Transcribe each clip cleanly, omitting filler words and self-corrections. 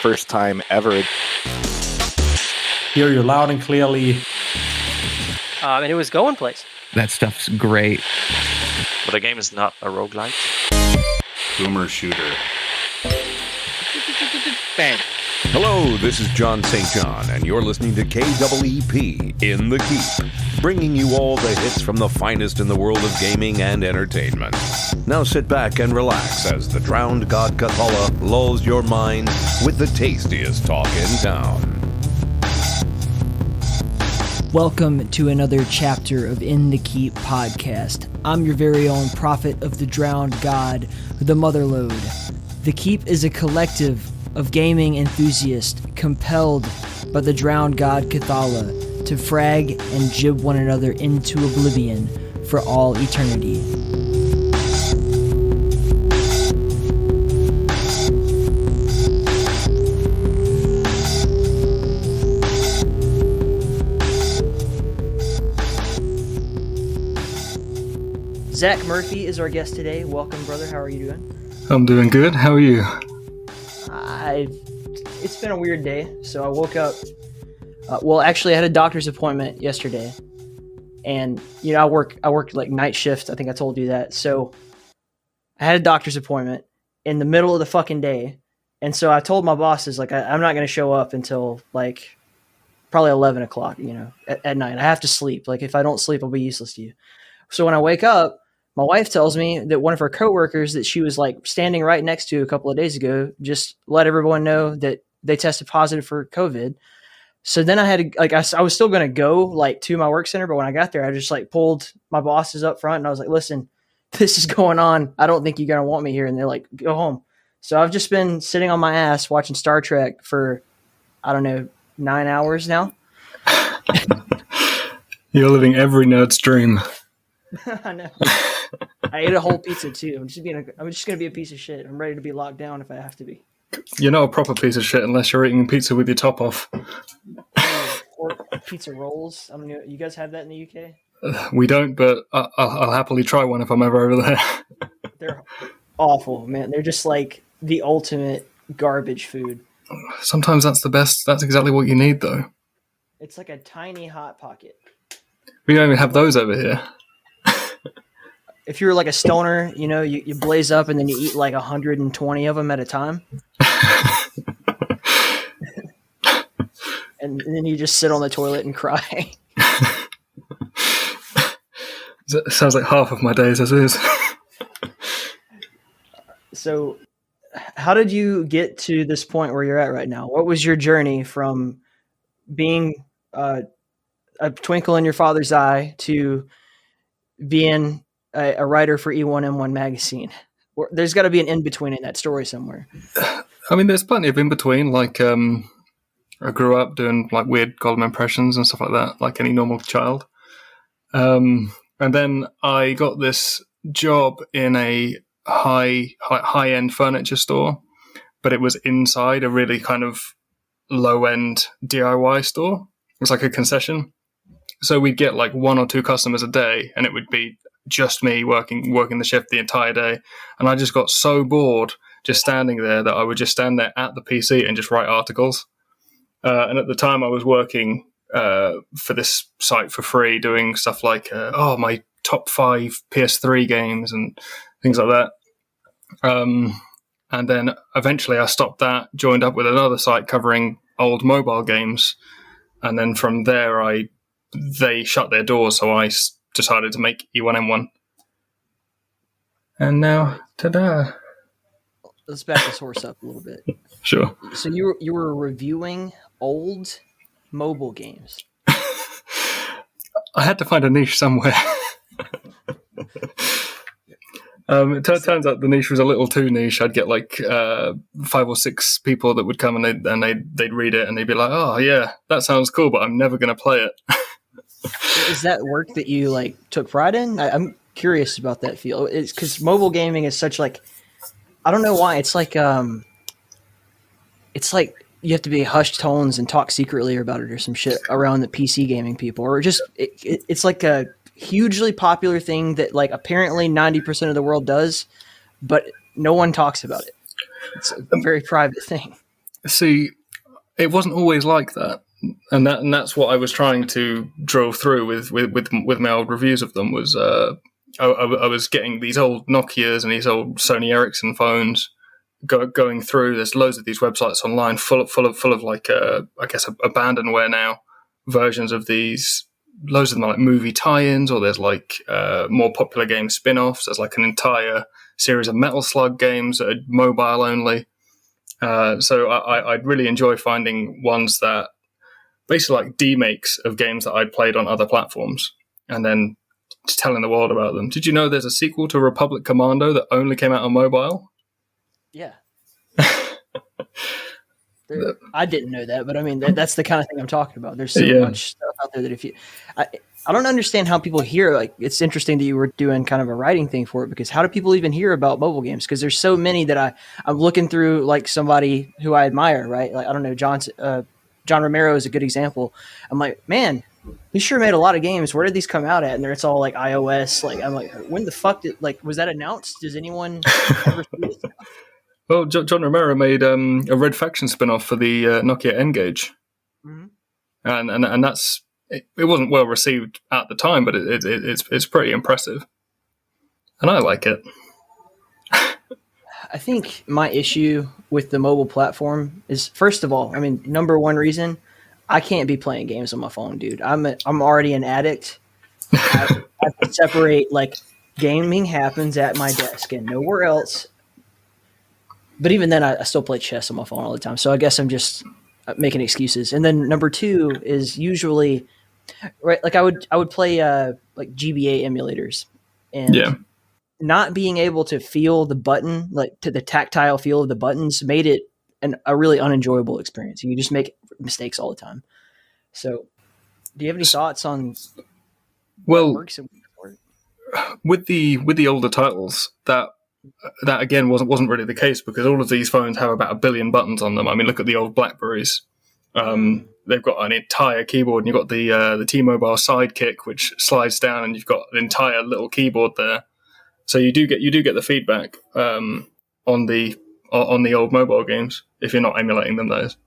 first time ever. Hear you loud and clearly. And it was going place. That stuff's great. But the game is not a roguelike. Boomer shooter. Bang. Hello, this is John St. John, and you're listening to KEEP in the Keep, bringing you all the hits from the finest in the world of gaming and entertainment. Now sit back and relax as the drowned god Cthulhu lulls your mind with the tastiest talk in town. Welcome to another chapter of In the Keep podcast. I'm your very own prophet of the drowned god, the Motherlode. The Keep is a collective of gaming enthusiasts compelled by the drowned god Cthulhu to frag and jib one another into oblivion for all eternity. Zach Murphy is our guest today. Welcome, brother. How are you doing? I'm doing good. How are you? It's been a weird day. So I woke up. Actually, I had a doctor's appointment yesterday, and I work like night shift. I think I told you that. So I had a doctor's appointment in the middle of the fucking day, and so I told my bosses like I'm not going to show up until like probably 11 o'clock. At night. I have to sleep. Like if I don't sleep, I'll be useless to you. So when I wake up, my wife tells me that one of her coworkers that she was like standing right next to a couple of days ago just let everyone know that they tested positive for COVID. So then I had to I was still going to go like to my work center, but when I got there, I just like pulled my bosses up front and I was like, "Listen, this is going on. I don't think you're going to want me here." And they're like, "Go home." So I've just been sitting on my ass watching Star Trek for 9 hours now. You're living every nerd's dream. I know. I ate a whole pizza too. I'm just going to be a piece of shit. I'm ready to be locked down if I have to be. You're not a proper piece of shit unless you're eating pizza with your top off. Or pizza rolls. I mean, you guys have that in the UK? We don't, but I'll happily try one if I'm ever over there. They're awful, man. They're just like the ultimate garbage food. Sometimes that's the best. That's exactly what you need, though. It's like a tiny Hot Pocket. We don't even have those over here. If you're like a stoner, you blaze up and then you eat like 120 of them at a time. and then you just sit on the toilet and cry. Sounds like half of my days as is. So how did you get to this point where you're at right now? What was your journey from being a twinkle in your father's eye to being a writer for E1M1 Magazine? There's got to be an in-between in that story somewhere. I mean, there's plenty of in-between. Like, I grew up doing like weird Gollum impressions and stuff like that, like any normal child. And then I got this job in a high-end furniture store, but it was inside a really kind of low-end DIY store. It was like a concession. So we'd get like 1 or 2 customers a day, and it would be just me working the shift the entire day. And I just got so bored just standing there that I would just stand there at the PC and just write articles. And at the time I was working for this site for free, doing stuff like, my top 5 PS3 games and things like that. And then eventually I stopped that, joined up with another site covering old mobile games. And then from there, they shut their doors, so I decided to make E1M1. And now, ta-da! Let's back this horse up a little bit. Sure. So you were reviewing old mobile games. I had to find a niche somewhere. It turns out the niche was a little too niche. I'd get like 5 or 6 people that would come and they'd read it and they'd be like, "Oh yeah, that sounds cool, but I'm never going to play it." Is that work that you like took pride in? I'm curious about that feel. It's because mobile gaming is such like, I don't know why. It's like you have to be hushed tones and talk secretly about it or some shit around the PC gaming people, or just it's like a hugely popular thing that like apparently 90% of the world does, but no one talks about it. It's a very private thing. See, it wasn't always like that. And that's what I was trying to drill through with my old reviews of them was I was getting these old Nokias and these old Sony Ericsson phones going through. There's loads of these websites online full of like I guess abandonware now versions of these. Loads of them are like movie tie-ins, or there's like more popular game spin-offs. There's like an entire series of Metal Slug games that are mobile only. So I'd really enjoy finding ones that basically like demakes of games that I'd played on other platforms and then telling the world about them. Did you know there's a sequel to Republic Commando that only came out on mobile? Yeah. I didn't know that, but I mean, that's the kind of thing I'm talking about. There's so much stuff out there that if you... I don't understand how people hear, like, it's interesting that you were doing kind of a writing thing for it, because how do people even hear about mobile games? Because there's so many that I'm looking through, like somebody who I admire, right? Like, I don't know, John Romero is a good example. I'm like, man, he sure made a lot of games. Where did these come out at? And it's all like iOS. Like, I'm like, when the fuck was that announced? Does anyone ever see this? Well, John Romero made a Red Faction spin-off for the Nokia N-Gage. Mm-hmm. And that's... It wasn't well received at the time, but it's pretty impressive. And I like it. I think my issue with the mobile platform is, first of all, I mean, number one reason, I can't be playing games on my phone, dude. I'm already an addict. I have to separate, like, gaming happens at my desk and nowhere else. But even then, I still play chess on my phone all the time. So I guess I'm just making excuses. And then number two is usually, right, like I would play like GBA emulators, and not being able to feel the button, like to the tactile feel of the buttons, made it a really unenjoyable experience. You just make mistakes all the time. So do you have any thoughts on what works and what doesn't work? With the older titles, that again wasn't really the case, because all of these phones have about 1 billion buttons on them. I mean, look at the old Blackberries. They've got an entire keyboard, and you've got the T-Mobile Sidekick, which slides down, and you've got an entire little keyboard there. So you do get the feedback on the old mobile games if you're not emulating them. Those.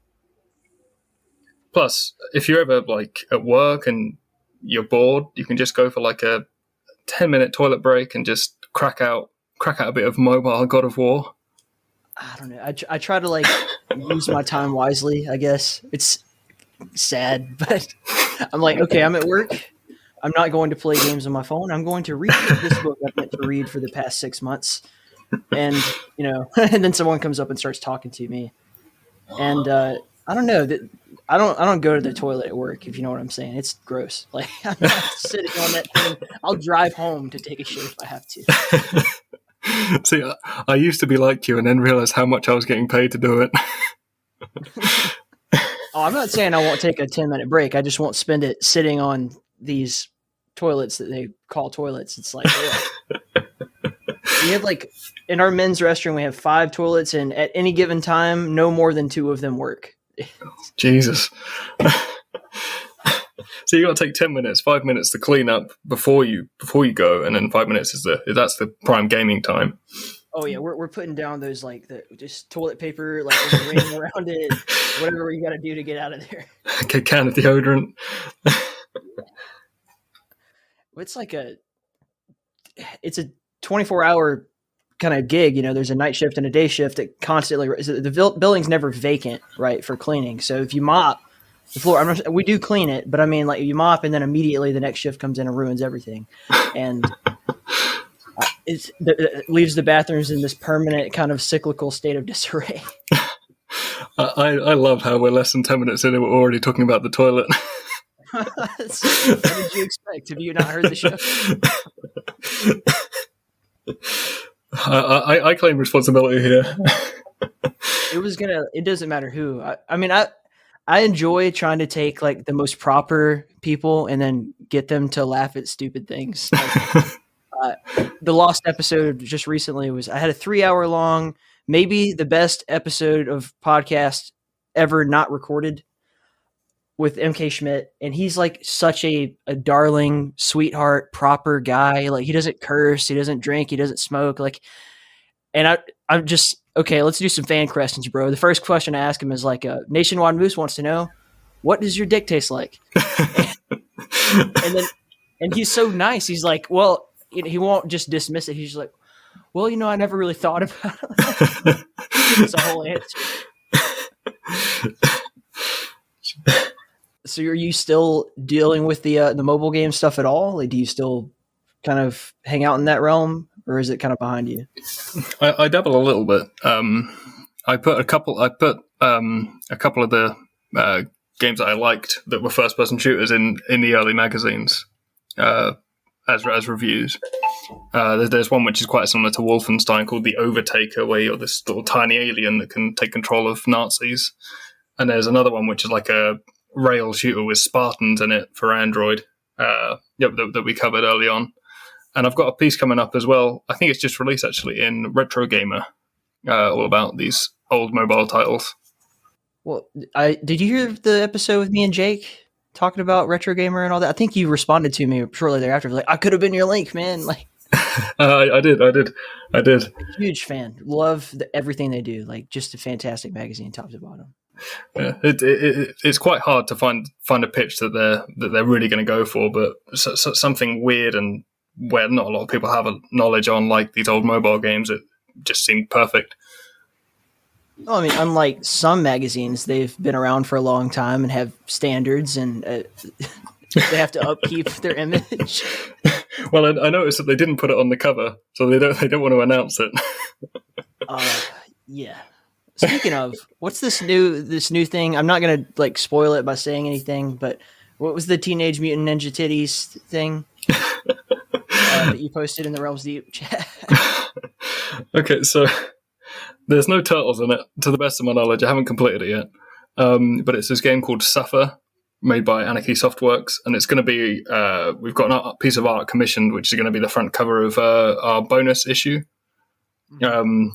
Plus, if you're ever like at work and you're bored, you can just go for like a 10-minute toilet break and just crack out a bit of mobile God of War. I don't know. I try to like use my time wisely, I guess. It's sad, but I'm like, okay, I'm at work. I'm not going to play games on my phone. I'm going to read this book I've meant to read for the past 6 months. And, and then someone comes up and starts talking to me. And I don't know. I don't go to the toilet at work, if you know what I'm saying. It's gross. Like, I'm not sitting on that thing. I'll drive home to take a shit if I have to. See, I used to be like you and then realized how much I was getting paid to do it. Oh, I'm not saying I won't take a 10-minute break. I just won't spend it sitting on these toilets that they call toilets. It's like, we have like, in our men's restroom, we have 5 toilets, and at any given time, no more than 2 of them work. Jesus. So you got to take 10 minutes, 5 minutes to clean up before you go, and then 5 minutes that's the prime gaming time. Oh yeah, we're putting down those like just toilet paper, like with a ring around it, whatever you got to do to get out of there. Okay, can of deodorant. It's like it's a 24-hour kind of gig. There's a night shift and a day shift that constantly. The building's never vacant, right, for cleaning. So if you mop the floor, we do clean it, but I mean, like, you mop and then immediately the next shift comes in and ruins everything, and it leaves the bathrooms in this permanent kind of cyclical state of disarray. I love how we're less than 10 minutes in and we're already talking about the toilet. What did you expect? Have you not heard the show? I claim responsibility here. It doesn't matter who. I enjoy trying to take like the most proper people and then get them to laugh at stupid things. Like, the Lost episode just recently I had a 3-hour long, maybe the best episode of podcast ever not recorded, with MK Schmidt. And he's like such a darling, sweetheart, proper guy. Like, he doesn't curse, he doesn't drink, he doesn't smoke. Like, and I'm just okay, let's do some fan questions, bro. The first question I ask him is like, Nationwide Moose wants to know, what does your dick taste like? and he's so nice. He's like, well, he won't just dismiss it. He's just like, well, I never really thought about it. It's a whole answer. So are you still dealing with the mobile game stuff at all? Like, do you still kind of hang out in that realm, or is it kind of behind you? I dabble a little bit. I put a couple of the games that I liked that were first-person shooters in the early magazines as reviews. There's one which is quite similar to Wolfenstein called The Overtaker, where you're this little tiny alien that can take control of Nazis. And there's another one which is like a rail shooter with Spartans in it for Android that we covered early on. And I've got a piece coming up as well. I think it's just released actually in Retro Gamer, all about these old mobile titles. Well, did you hear the episode with me and Jake talking about Retro Gamer and all that? I think you responded to me shortly thereafter. Like, I could have been your link, man. Like, I did. Huge fan. Love everything they do. Like, just a fantastic magazine, top to bottom. Yeah, it's quite hard to find a pitch that they're really going to go for, but something weird and where not a lot of people have a knowledge on, like these old mobile games, it just seemed perfect. Well, I mean, unlike some magazines, they've been around for a long time and have standards, and they have to upkeep their image. Well, I noticed that they didn't put it on the cover, so they don't want to announce it. Yeah. Speaking of, what's this new thing? I'm not gonna like spoil it by saying anything, but what was the Teenage Mutant Ninja Titties thing that you posted in the Realms Deep chat? Okay, so there's no turtles in it, to the best of my knowledge. I haven't completed it yet, but it's this game called Suffer, made by Anarchy Softworks, and it's going to be we've got a piece of art commissioned, which is going to be the front cover of our bonus issue.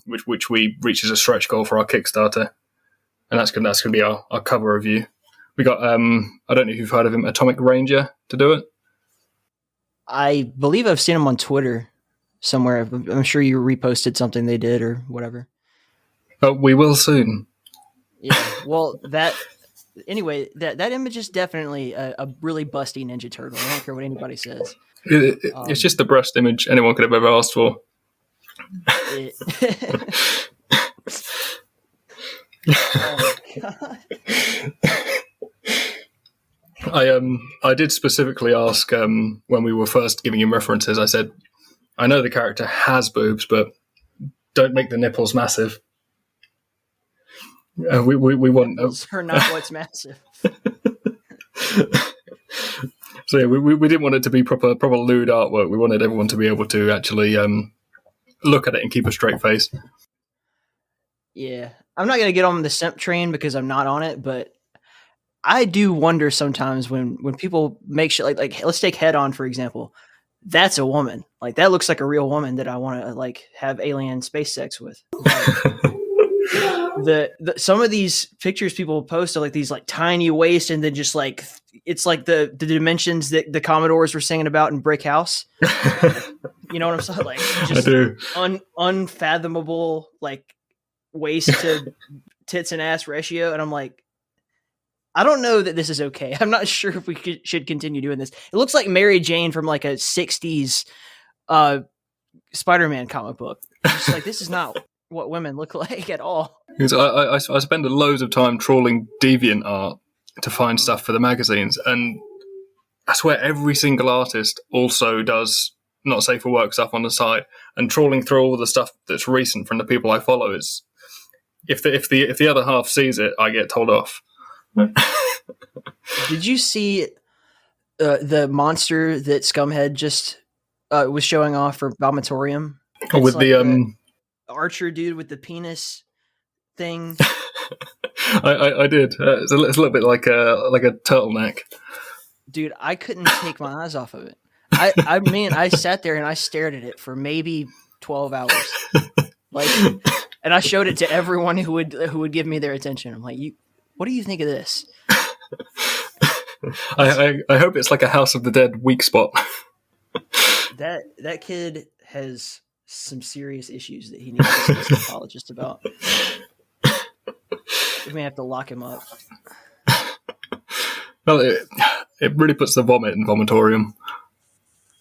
Which we reached as a stretch goal for our Kickstarter, and that's going to be our cover review. We got I don't know if you've heard of him, Atomic Ranger, to do it. I believe I've seen him on Twitter somewhere. I'm sure you reposted something they did or whatever. We will soon. Yeah. Well, that image is definitely a really busty Ninja Turtle. I don't care what anybody says. It's just the breast image anyone could have ever asked for. Oh my God. I did specifically ask when we were first giving him references. I said, I know the character has boobs, but don't make the nipples massive. We want Nipples are not what's massive. So yeah, we didn't want it to be proper lewd artwork. We wanted everyone to be able to actually look at it and keep a straight face. Yeah. I'm not going to get on the simp train because I'm not on it, but I do wonder sometimes when people make shit like let's take Head On, for example. That's a woman. Like, that looks like a real woman that I want to like have alien space sex with. Like, some of these pictures people post are like these like tiny waist, and then just like it's like the dimensions that the Commodores were singing about in Brick House. You know what I'm saying? Like, just I do. Unfathomable like waist to tits and ass ratio, and I'm like, I don't know that this is okay. I'm not sure if we should continue doing this. It looks like Mary Jane from like a 60s Spider-Man comic book. It's like, this is not what women look like at all. I spend loads of time trawling DeviantArt to find stuff for the magazines, and I swear every single artist also does not safe for work stuff on the side. And trawling through all the stuff that's recent from the people I follow is, if the other half sees it, I get told off. Did you see the monster that Scumhead just was showing off for Balmatorium? Oh, with like the archer dude with the penis thing. I did. It's a little bit like a turtleneck. Dude, I couldn't take my eyes off of it. I mean, I sat there and I stared at it for maybe 12 hours. Like, and I showed it to everyone who would give me their attention. I'm like, what do you think of this? I hope it's like a House of the Dead weak spot. That kid has some serious issues that he needs to see a psychologist about. We may have to lock him up. Well, it really puts the vomit in vomitorium.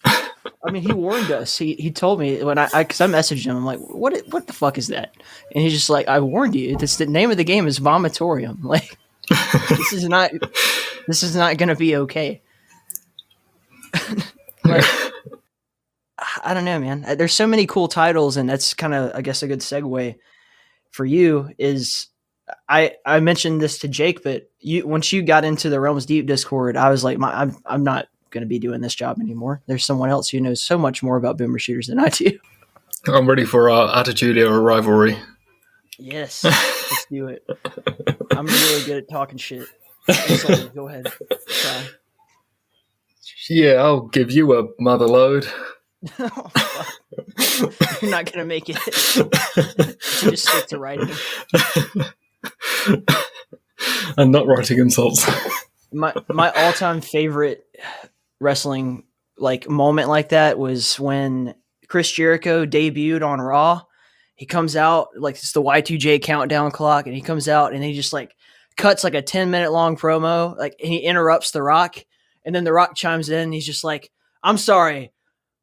I mean, he warned us. He told me when because I messaged him. I'm like, what the fuck is that? And he's just like, I warned you. The name of the game is Vomitorium. Like, this is not going to be okay. Like, I don't know, man. There's so many cool titles, and that's kind of, I guess, a good segue for you. Is I mentioned this to Jake, but once you got into the Realms Deep Discord, I was like, I'm not going to be doing this job anymore. There's someone else who knows so much more about boomer shooters than I do. I'm ready for our attitude or rivalry. Yes, let's do it. I'm really good at talking shit. So, go ahead. Try. Yeah, I'll give you a mother load. Oh, fuck. You're not going to make it. You just stick to writing. And not writing insults. My all-time favorite wrestling like moment like that was when Chris Jericho debuted on Raw. He comes out like it's the Y2J countdown clock, and he comes out and he just like cuts like a 10-minute long promo, like, and he interrupts The Rock, and then The Rock chimes in and he's just like, I'm sorry,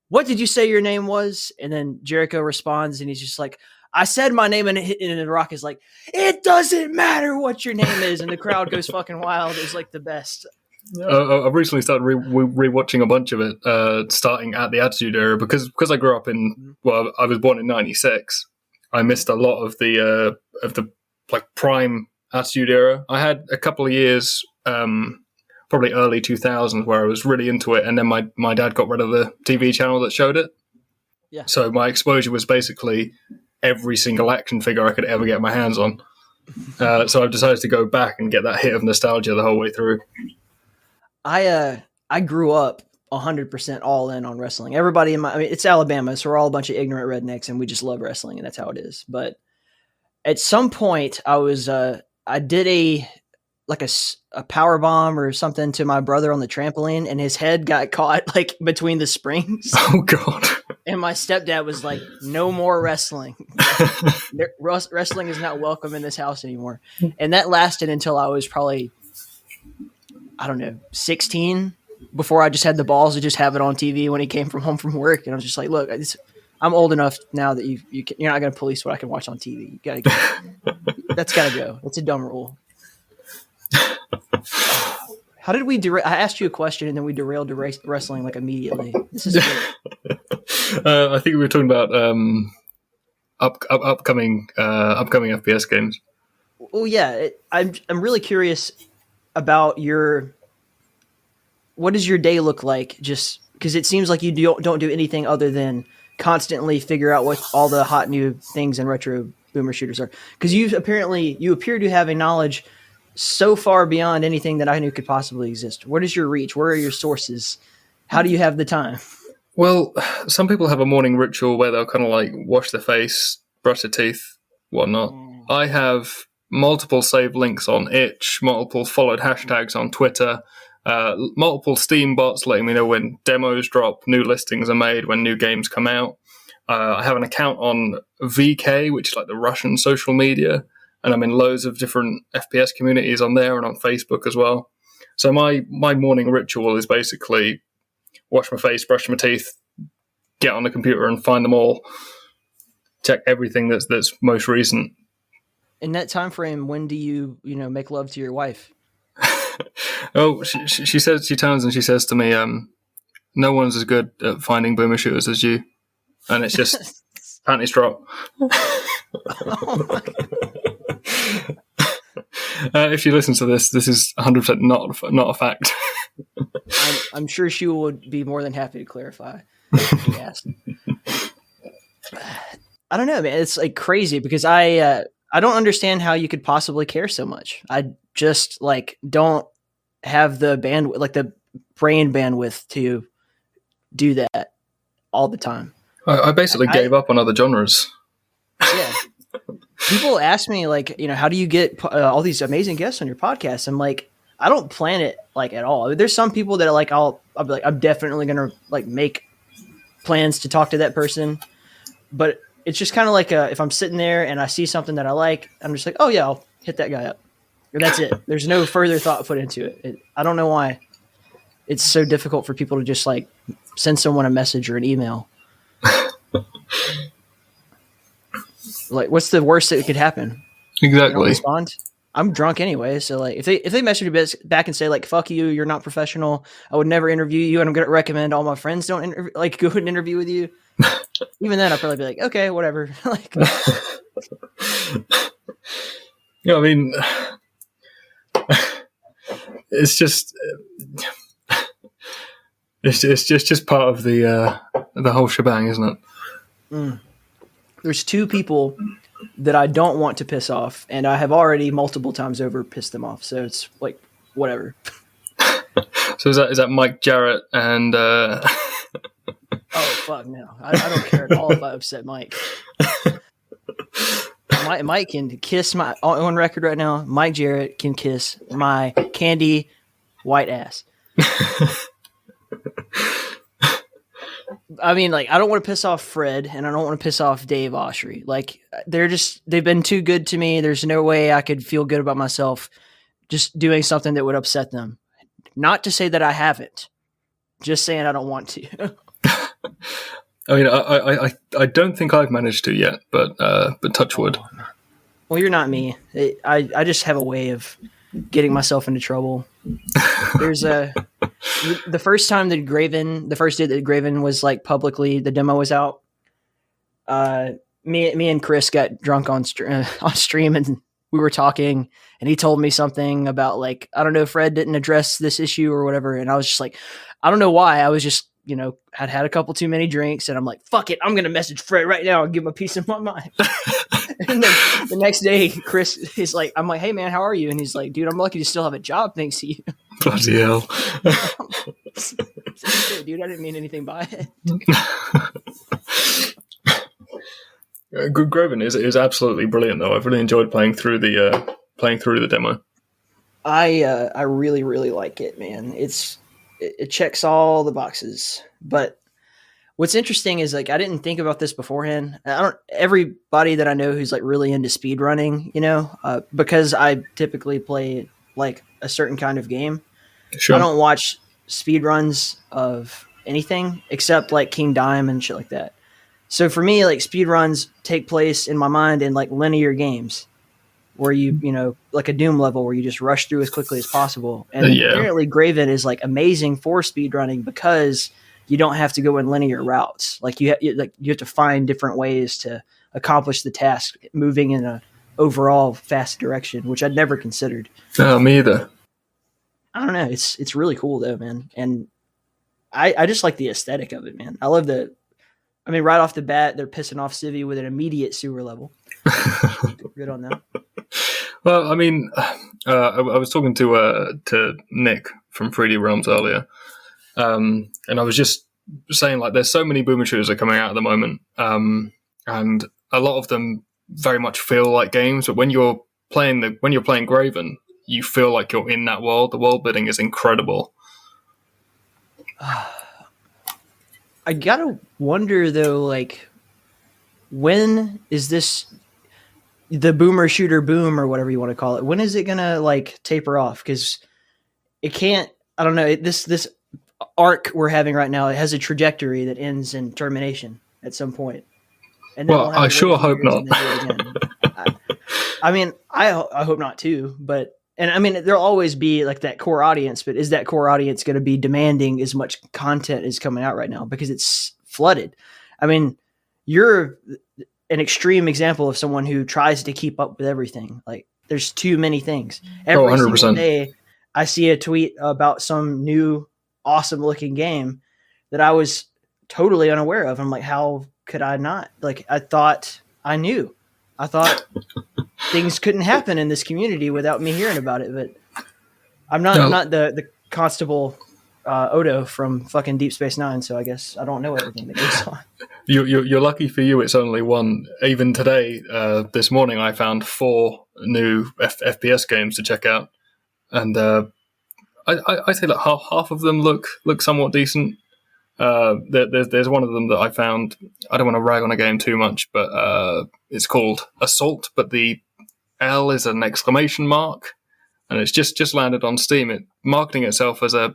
what did you say your name was? And then Jericho responds and he's just like, I said my name, and The Rock is like, it doesn't matter what your name is, and the crowd goes fucking wild. It was like the best. I've recently started rewatching a bunch of it, starting at the Attitude Era, because I grew up in, well, I was born in '96. I missed a lot of the like prime Attitude Era. I had a couple of years, probably early 2000s, where I was really into it, and then my dad got rid of the TV channel that showed it. Yeah. So my exposure was basically every single action figure I could ever get my hands on. So I've decided to go back and get that hit of nostalgia the whole way through. I grew up 100% all in on wrestling. Everybody it's Alabama, so we're all a bunch of ignorant rednecks, and we just love wrestling, and that's how it is. But at some point, I did a power bomb or something to my brother on the trampoline, and his head got caught like between the springs. Oh God! And my stepdad was like, "No more wrestling. Wrestling is not welcome in this house anymore." And that lasted until I was probably, I don't know, 16, before I just had the balls to just have it on TV when he came home from work. And I was just like, look, I'm old enough now that you're not going to police what I can watch on TV. You gotta go. That's got to go. It's a dumb rule. How did we derail? I asked you a question and then we derailed to wrestling like immediately. This is great. I think we were talking about upcoming FPS games. Well, yeah, I'm really curious about what does your day look like? Just because it seems like you don't do anything other than constantly figure out what all the hot new things in retro boomer shooters are. Because you appear to have a knowledge so far beyond anything that I knew could possibly exist. What is your reach? Where are your sources? How do you have the time? Well, some people have a morning ritual where they'll kind of like wash their face, brush their teeth, whatnot. I have multiple saved links on itch, multiple followed hashtags on Twitter, multiple Steam bots letting me know when demos drop, new listings are made, when new games come out. I have an account on VK, which is like the Russian social media, and I'm in loads of different FPS communities on there and on Facebook as well. So my morning ritual is basically wash my face, brush my teeth, get on the computer and find them all, check everything that's most recent. In that time frame, when do you make love to your wife? Oh, she says, she turns and she says to me, no one's as good at finding boomer shooters as you. And it's just panties drop. Oh my God. If she listens to this is 100% not a fact. I'm sure she would be more than happy to clarify if you asked. I don't know, man. It's like crazy because I don't understand how you could possibly care so much. I just don't have the bandwidth, like the brain bandwidth to do that all the time. I basically gave up on other genres. Yeah. People ask me how do you get all these amazing guests on your podcast? I'm like, I don't plan it at all. There's some people that I'll be like, I'm definitely going to make plans to talk to that person. but it's just kind of like if I'm sitting there and I see something that I like, I'm just like, oh yeah, I'll hit that guy up. And that's it. There's no further thought put into it. I don't know why it's so difficult for people to just like send someone a message or an email. Like, what's the worst that could happen? Exactly. They don't respond. I'm drunk anyway, so like if they message me back and say like fuck you, you're not professional, I would never interview you, and I'm gonna recommend all my friends don't go and interview with you. Even then, I'll probably be like, okay, whatever. Like, I mean, it's just part of the whole shebang, isn't it? There's two people that I don't want to piss off, and I have already multiple times over pissed them off. So it's like whatever. So is that Mike Jarrett and? Oh fuck no! I don't care at all if I upset Mike. Mike can kiss my on record right now. Mike Jarrett can kiss my candy white ass. I mean, like, I don't want to piss off Fred, and I don't want to piss off Dave Oshry. Like, they've been too good to me. There's no way I could feel good about myself just doing something that would upset them. Not to say that I haven't, just saying I don't want to. I mean, I don't think I've managed to yet, but touch wood. Well, you're not me. I just have a way of getting myself into trouble. There's the first time that the first day that Graven was like publicly, the demo was out. Me and Chris got drunk on stream, and we were talking, and he told me something about like, I don't know, Fred didn't address this issue or whatever. And I was just like, I don't know why. I was just, had a couple too many drinks, and I'm like, fuck it. I'm going to message Fred right now and give him a piece of my mind. And then the next day, Chris is like, I'm like, hey man, how are you? And he's like, dude, I'm lucky to still have a job thanks to you. Bloody hell. Dude, I didn't mean anything by it. Graven is absolutely brilliant though. I've really enjoyed playing through the demo. I really, really like it, man. It checks all the boxes. But what's interesting is like I didn't think about this beforehand. Everybody that I know who's like really into speed running, because I typically play like a certain kind of game. Sure. I don't watch speed runs of anything except like King Dime and shit like that. So for me, like speed runs take place in my mind in like linear games where you like a Doom level where you just rush through as quickly as possible. And apparently Graven is like amazing for speed running because you don't have to go in linear routes. Like you have to find different ways to accomplish the task, moving in a overall fast direction, which I'd never considered. No, me either. I don't know. It's really cool though, man. And I just like the aesthetic of it, man. I love right off the bat, they're pissing off Civi with an immediate sewer level. Good on them. Well, I mean, I was talking to Nick from 3D Realms earlier, and I was just saying like there's so many boomer shooters that are coming out at the moment, and a lot of them very much feel like games. But when you're playing Graven, you feel like you're in that world. The world building is incredible. I gotta wonder though, like, when is this the boomer shooter boom or whatever you want to call it? When is it gonna like taper off? Because it can't. I don't know. This arc we're having right now, it has a trajectory that ends in termination at some point. And then I sure hope not. I mean, I hope not too. But I mean, there'll always be like that core audience. But is that core audience going to be demanding as much content as coming out right now because it's flooded? I mean, you're an extreme example of someone who tries to keep up with everything. Like, there's too many things. Every single day, I see a tweet about some new awesome looking game that I was totally unaware of. I'm like, how could I not? Like, I thought I knew. I thought things couldn't happen in this community without me hearing about it. But I'm not the Constable Odo from fucking Deep Space Nine, so I guess I don't know everything that goes on. You're lucky for you. It's only one. Even today, this morning, I found 4 new FPS games to check out, and I say that half of them look somewhat decent. There's one of them that I found. I don't want to rag on a game too much, but it's called Assault, but the L is an exclamation mark, and it's just landed on Steam. It marketing itself as a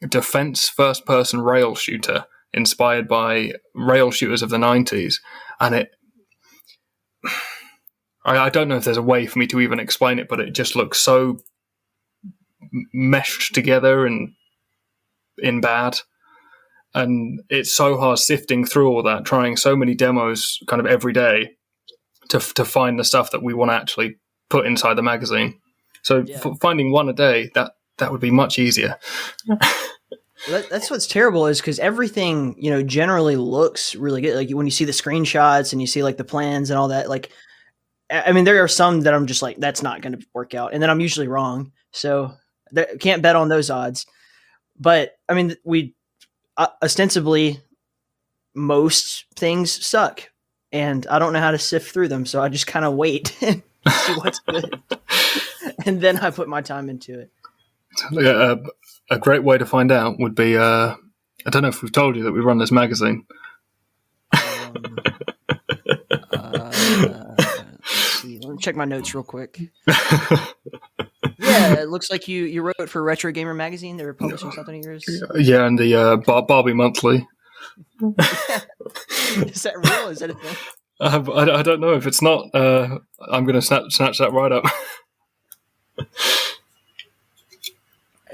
defense first-person rail shooter inspired by rail shooters of the 90s, and I don't know if there's a way for me to even explain it, but it just looks so meshed together and in bad. And it's so hard sifting through all that, trying so many demos kind of every day to find the stuff that we want to actually put inside the magazine. So finding one a day, that would be much easier. That's what's terrible is because everything, generally looks really good. Like when you see the screenshots and you see like the plans and all that, like, I mean, there are some that I'm just like, that's not going to work out. And then I'm usually wrong. So can't bet on those odds. But I mean, ostensibly most things suck and I don't know how to sift through them. So I just kind of wait and see what's good. And then I put my time into it. A great way to find out would be, I don't know if we've told you that we run this magazine. Let's see. Let me check my notes real quick. Yeah, it looks like you wrote for Retro Gamer Magazine. They were publishing something of yours. Yeah, and the Barbie Monthly. Is that real? Is that a thing? I don't know. If it's not, I'm going to snatch that right up.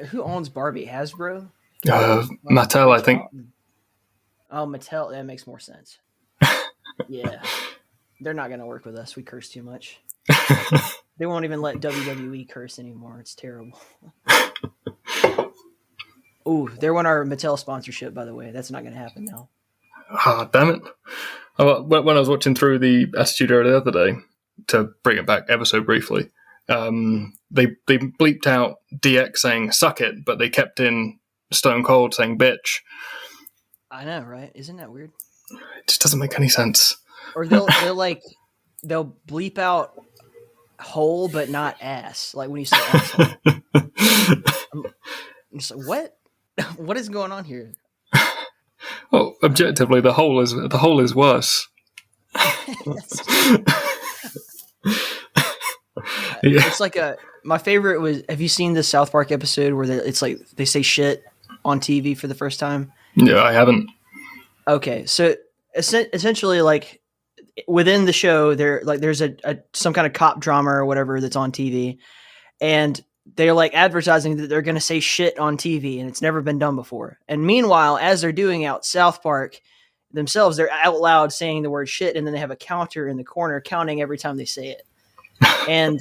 Who owns Barbie? Hasbro? Mattel, I think. Oh, Mattel. That makes more sense. Yeah. They're not going to work with us. We curse too much. They won't even let WWE curse anymore. It's terrible. Ooh, there went our Mattel sponsorship, by the way. That's not going to happen now. Ah, damn it. When I was watching through the Attitude Era the other day, to bring it back ever so briefly, they bleeped out DX saying suck it, but they kept in Stone Cold saying bitch. I know, right? Isn't that weird? It just doesn't make any sense. Or they'll bleep out hole but not ass, like when you say asshole. I'm just like, what is going on here? Well, objectively, the hole is worse. Yeah. It's like my favorite was, have you seen the South Park episode where it's like they say shit on TV for the first time? Yeah, I haven't. Okay, so essentially, like within the show, there's some kind of cop drama or whatever that's on TV, and they're like advertising that they're going to say shit on TV, and it's never been done before. And meanwhile, as they're doing out South Park themselves, they're out loud saying the word shit, and then they have a counter in the corner counting every time they say it. And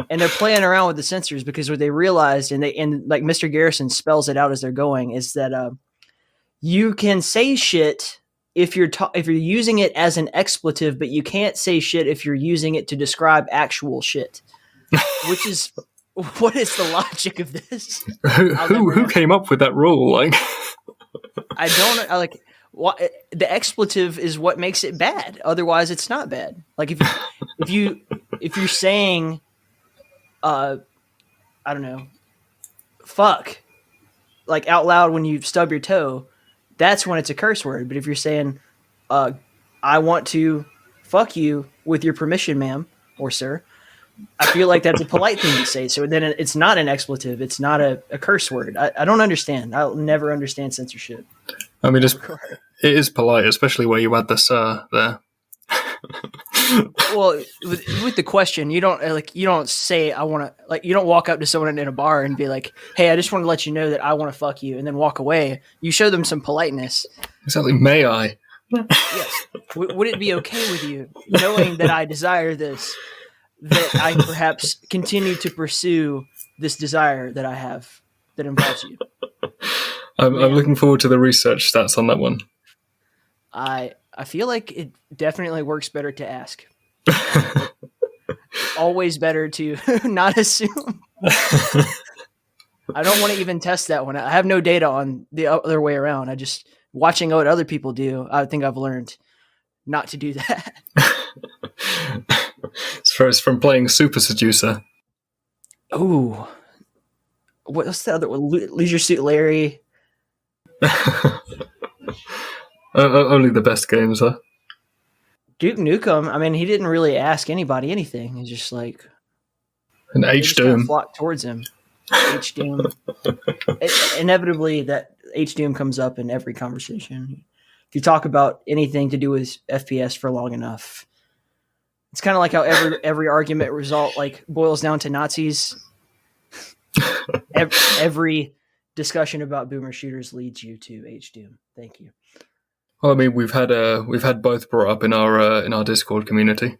they're playing around with the censors because what they realized, and like Mr. Garrison spells it out as they're going, is that you can say shit if you're using it as an expletive, but you can't say shit if you're using it to describe actual shit. Which is, what is the logic of this? Who came up with that rule? Like, I don't know. Like, the expletive is what makes it bad. Otherwise, it's not bad. Like if you're saying, I don't know, fuck, like out loud when you stub your toe, that's when it's a curse word. But if you're saying, I want to fuck you with your permission, ma'am or sir, I feel like that's a polite thing to say. So then it's not an expletive. It's not a curse word. I don't understand. I'll never understand censorship. I mean, it is polite, especially where you add the sir there. Well, with the question, you don't say I want to, like, you don't walk up to someone in a bar and be like, hey, I just want to let you know that I want to fuck you, and then walk away. You show them some politeness. Exactly. May I? Yes. Would it be okay with you, knowing that I desire this, that I perhaps continue to pursue this desire that I have that involves you? I'm looking forward to the research stats on that one. I feel like it definitely works better to ask. Always better to not assume. I don't want to even test that one. I have no data on the other way around. I just, watching what other people do, I think I've learned not to do that. It's from playing Super Seducer. Ooh. What's the other one? Leisure Suit Larry. Only the best games, huh? Duke Nukem, I mean, he didn't really ask anybody anything. He's just like, And they H just kind of Doom. flocked towards him. H Doom. Inevitably, that H Doom comes up in every conversation. If you talk about anything to do with FPS for long enough, it's kind of like how every argument result like boils down to Nazis. Every discussion about boomer shooters leads you to H Doom. Thank you. Well, I mean, we've had both brought up in our Discord community.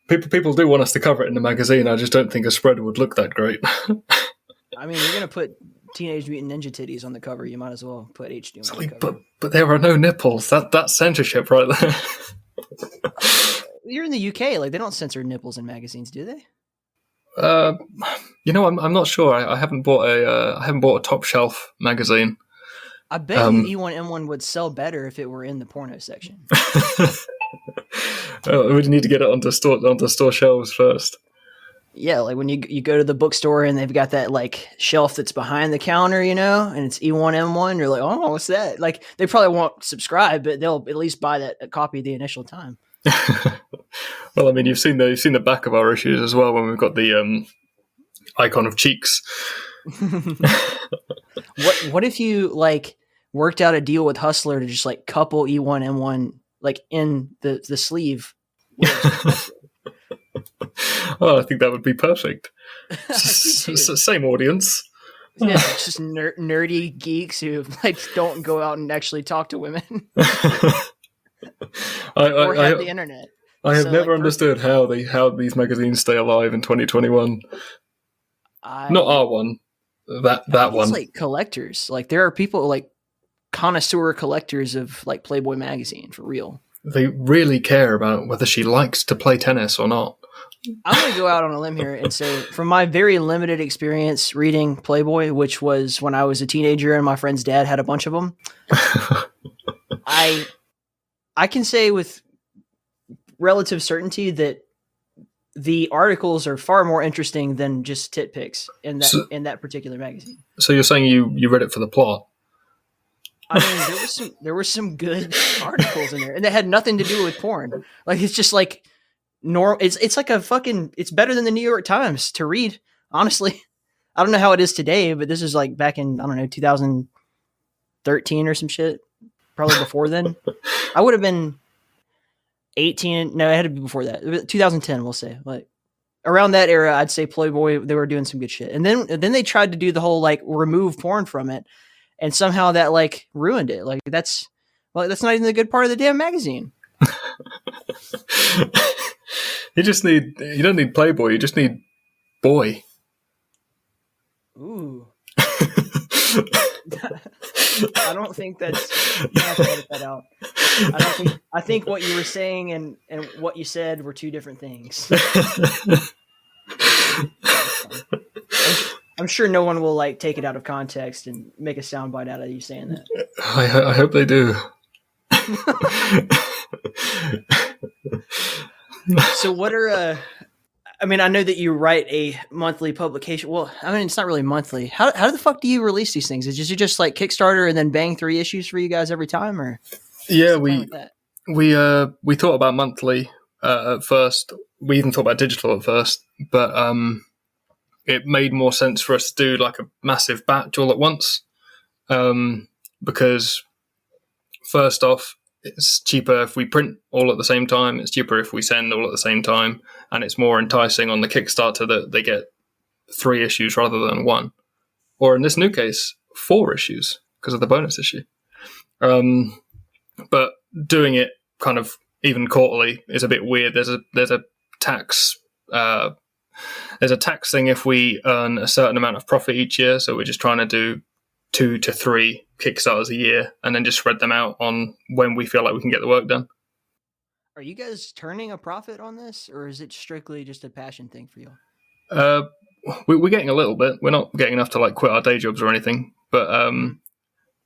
People do want us to cover it in the magazine. I just don't think a spread would look that great. I mean, you're gonna put Teenage Mutant Ninja Titties on the cover. You might as well put H Doom on the cover. But there are no nipples. That's censorship right there. You're in the UK. Like, they don't censor nipples in magazines, do they? I'm not sure. I haven't bought a top shelf magazine. I bet you E1M1 would sell better if it were in the porno section. We need to get it onto store shelves first. Yeah, like when you go to the bookstore and they've got that like shelf that's behind the counter, and it's E1M1. You're like, oh, what's that? Like, they probably won't subscribe, but they'll at least buy a copy the initial time. Well, I mean, you've seen the back of our issues as well when we've got the icon of cheeks. What if you like worked out a deal with Hustler to just like couple E1M1 like in the sleeve? Oh, I think that would be perfect. Same audience. Yeah, it's just nerdy geeks who like don't go out and actually talk to women or have the internet. I have never understood how these magazines stay alive in 2021. Not our one, that one. It's like collectors. Like, there are people like connoisseur collectors of like Playboy magazine for real. They really care about whether she likes to play tennis or not. I'm going to go out on a limb here and say, from my very limited experience reading Playboy, which was when I was a teenager and my friend's dad had a bunch of them, I can say with relative certainty that the articles are far more interesting than just tit pics in that particular magazine. So you're saying you read it for the plot? I mean, there were some good articles in there, and they had nothing to do with porn. Like, it's just like it's like it's better than the New York Times to read, honestly. I don't know how it is today, but this is like back in, I don't know, 2013 or some shit. Probably before then. I would have been 18. No, it had to be before that. 2010, we'll say. Like, around that era, I'd say Playboy, they were doing some good shit. And then they tried to do the whole like remove porn from it, and somehow that like ruined it. Like, that's not even the good part of the damn magazine. You don't need Playboy, you just need boy. Ooh. I don't think that's. You have to edit that out. I think what you were saying and what you said were two different things. I'm sure no one will like take it out of context and make a soundbite out of you saying that. I hope they do. So what are I mean, I know that you write a monthly publication. Well, I mean, it's not really monthly. How the fuck do you release these things? Is it just like Kickstarter and then bang 3 issues for you guys every time, or? Yeah, we thought about monthly at first. We even thought about digital at first, but it made more sense for us to do like a massive batch all at once, because first off, it's cheaper if we print all at the same time. It's cheaper if we send all at the same time, and it's more enticing on the Kickstarter that they get 3 issues rather than 1, or in this new case, 4 issues because of the bonus issue. But doing it kind of even quarterly is a bit weird. There's a tax thing if we earn a certain amount of profit each year. So we're just trying to do 2 to 3 Kickstarters a year and then just spread them out on when we feel like we can get the work done. Are you guys turning a profit on this, or is it strictly just a passion thing for you? We're getting a little bit. We're not getting enough to like quit our day jobs or anything, but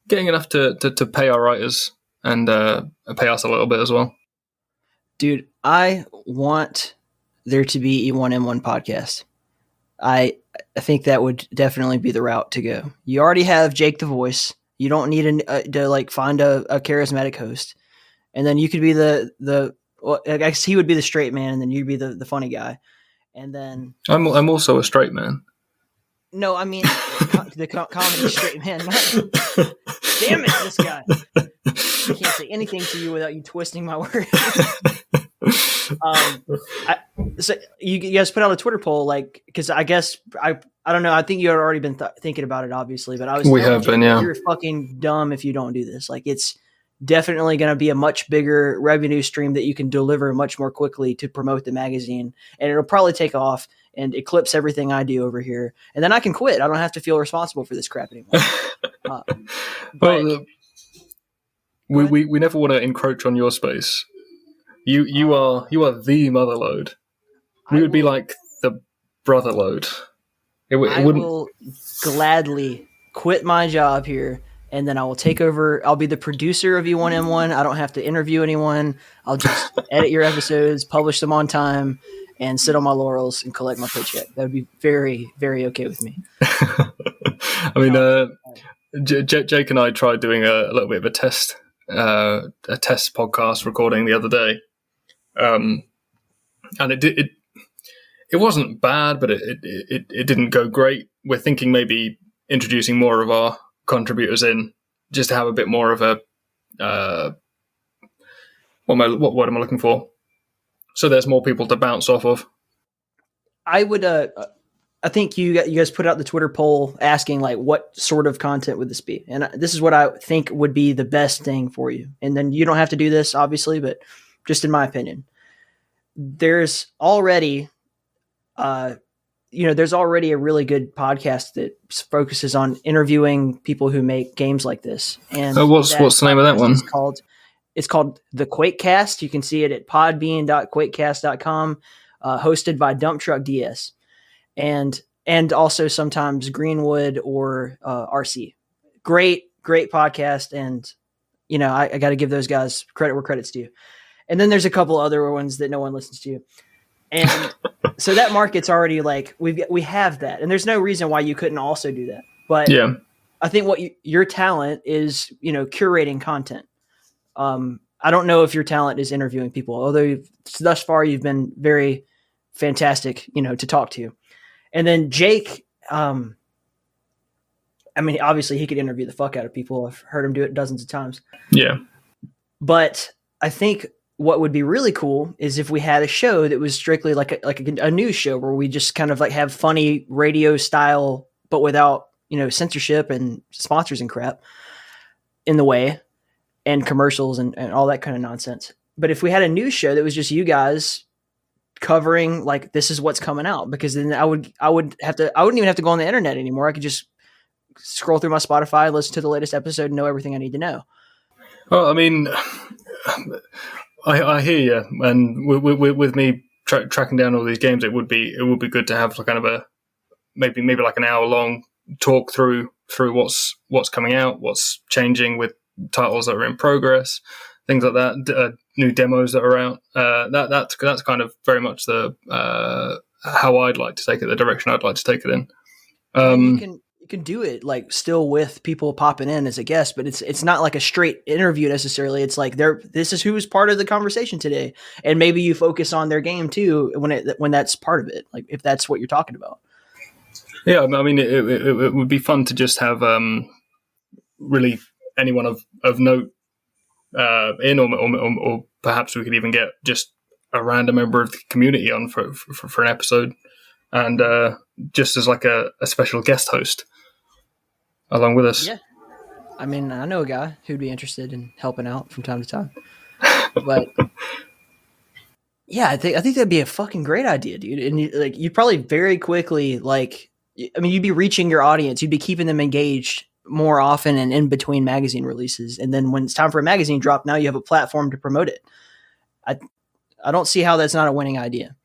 getting enough to pay our writers and pay us a little bit as well. Dude, I want there to be E1M1 podcast. I think that would definitely be the route to go. You already have Jake the Voice. You don't need to like find a charismatic host, and then you could be the well, I guess he would be the straight man, and then you'd be the funny guy, and then I'm also a straight man. no, I mean the comedy straight man. Damn it, this guy! I can't say anything to you without you twisting my words. So you guys put out a Twitter poll, like, because I guess I don't know. I think you had already been thinking about it, obviously, but I was. We have been, yeah. You're fucking dumb if you don't do this. Like, it's definitely going to be a much bigger revenue stream that you can deliver much more quickly to promote the magazine, and it'll probably take off and eclipse everything I do over here, and then I can quit. I don't have to feel responsible for this crap anymore. We never want to encroach on your space. You are the mother load. We would be like the brother load. I will gladly quit my job here, and then I will take over. I'll be the producer of E1M1. I don't have to interview anyone. I'll just edit your episodes, publish them on time, and sit on my laurels and collect my paycheck. That would be very, very okay with me. I mean, Jake and I tried doing a little bit of a test podcast recording the other day, and it wasn't bad, but it didn't go great. We're thinking maybe introducing more of our contributors in, just to have a bit more of a what word am I looking for? So there's more people to bounce off of. I would. I think you guys put out the Twitter poll asking like what sort of content would this be, and this is what I think would be the best thing for you. And then you don't have to do this, obviously, but just in my opinion, there's already, there's already a really good podcast that focuses on interviewing people who make games like this. And what's the name of that one? It's called the Quakecast. You can see it at podbean.quakecast.com, hosted by Dump Truck DS. And also sometimes Greenwood or RC. Great podcast. And, I got to give those guys credit where credit's due. And then there's a couple other ones that no one listens to. And so that market's already like, we have that. And there's no reason why you couldn't also do that. But yeah, I think what your talent is, curating content. I don't know if your talent is interviewing people, although thus far you've been very fantastic, to talk to. And then Jake, obviously he could interview the fuck out of people. I've heard him do it dozens of times. Yeah. But I think what would be really cool is if we had a show that was strictly like a news show where we just kind of like have funny radio style, but without, censorship and sponsors and crap in the way and commercials and all that kind of nonsense. But if we had a news show that was just you guys covering like this is what's coming out, because then I wouldn't even have to go on the internet anymore. I could just scroll through my Spotify, listen to the latest episode, and know everything I need to know. Well, I mean, I hear you, and with me tracking down all these games, it would be good to have kind of a maybe like an hour long talk through what's coming out, what's changing with titles that are in progress, things like that. New demos that are out. That's kind of very much the how I'd like to take it, the direction I'd like to take it in. You can do it like still with people popping in as a guest, but it's not like a straight interview necessarily. It's like this is who's part of the conversation today, and maybe you focus on their game too when that's part of it. Like if that's what you're talking about. Yeah, I mean it would be fun to just have really anyone of note in, or perhaps we could even get just a random member of the community on for an episode, and just as like a special guest host along with us. Yeah, I mean, I know a guy who'd be interested in helping out from time to time, but yeah, I think that'd be a fucking great idea, dude. And you'd probably very quickly you'd be reaching your audience, you'd be keeping them engaged more often and in between magazine releases. And then when it's time for a magazine drop, now you have a platform to promote it. I don't see how that's not a winning idea.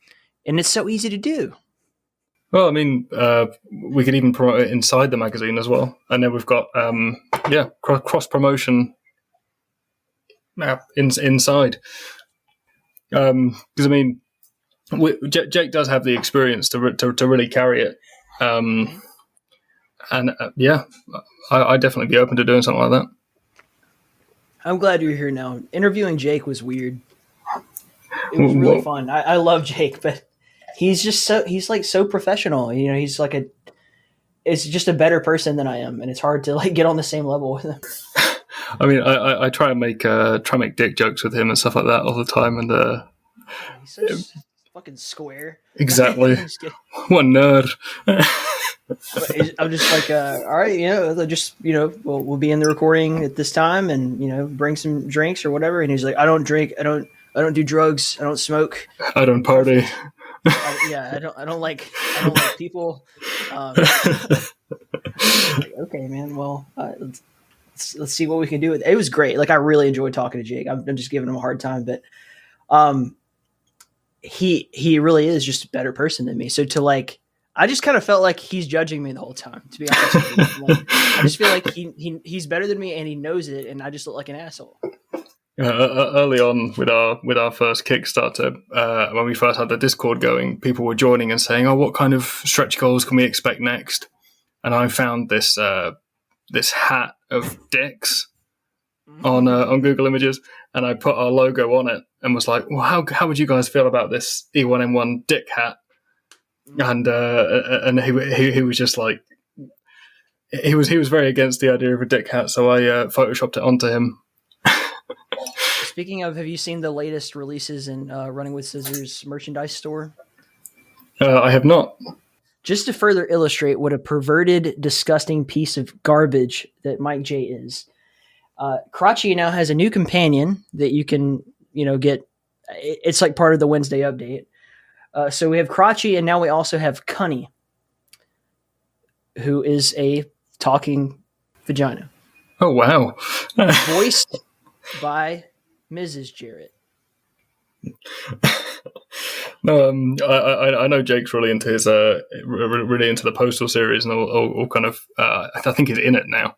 And it's so easy to do. Well, I mean, we could even promote it inside the magazine as well. And then we've got, cross promotion inside. Because, I mean, Jake does have the experience to really carry it. And yeah, I'd definitely be open to doing something like that. I'm glad you're here now. Interviewing Jake was weird. It was really fun. I love Jake, but he's like so professional. You know, he's like it's just a better person than I am, and it's hard to like get on the same level with him. I mean, I try and make dick jokes with him and stuff like that all the time, and he's such fucking square. Exactly. What nerd. I'm just like, all right, we'll be in the recording at this time, and bring some drinks or whatever. And he's like, I don't drink, I don't do drugs, I don't smoke, I don't party. I don't like people. Like, okay, man. Well, let's see what we can do with it. It was great. Like, I really enjoyed talking to Jake. I'm just giving him a hard time, but he really is just a better person than me. So I just kind of felt like he's judging me the whole time, to be honest with you. Like, I just feel like he's better than me and he knows it, and I just look like an asshole. Early on with our first Kickstarter, when we first had the Discord going, people were joining and saying, "Oh, what kind of stretch goals can we expect next?" And I found this hat of dicks on Google Images, and I put our logo on it and was like, "Well, how would you guys feel about this E1M1 dick hat?" And he was just like, he was very against the idea of a dick hat, so I photoshopped it onto him. Speaking of, have you seen the latest releases in Running with Scissors merchandise store? I have not. Just to further illustrate what a perverted, disgusting piece of garbage that Mike J is, Crotchy now has a new companion that you can, get. It's like part of the Wednesday update. So we have Crotchy, and now we also have Cunny, who is a talking vagina. Oh, wow. Voiced by Mrs. Jarrett. No, I know Jake's really into his really into the Postal series and all kind of. I think he's in it now.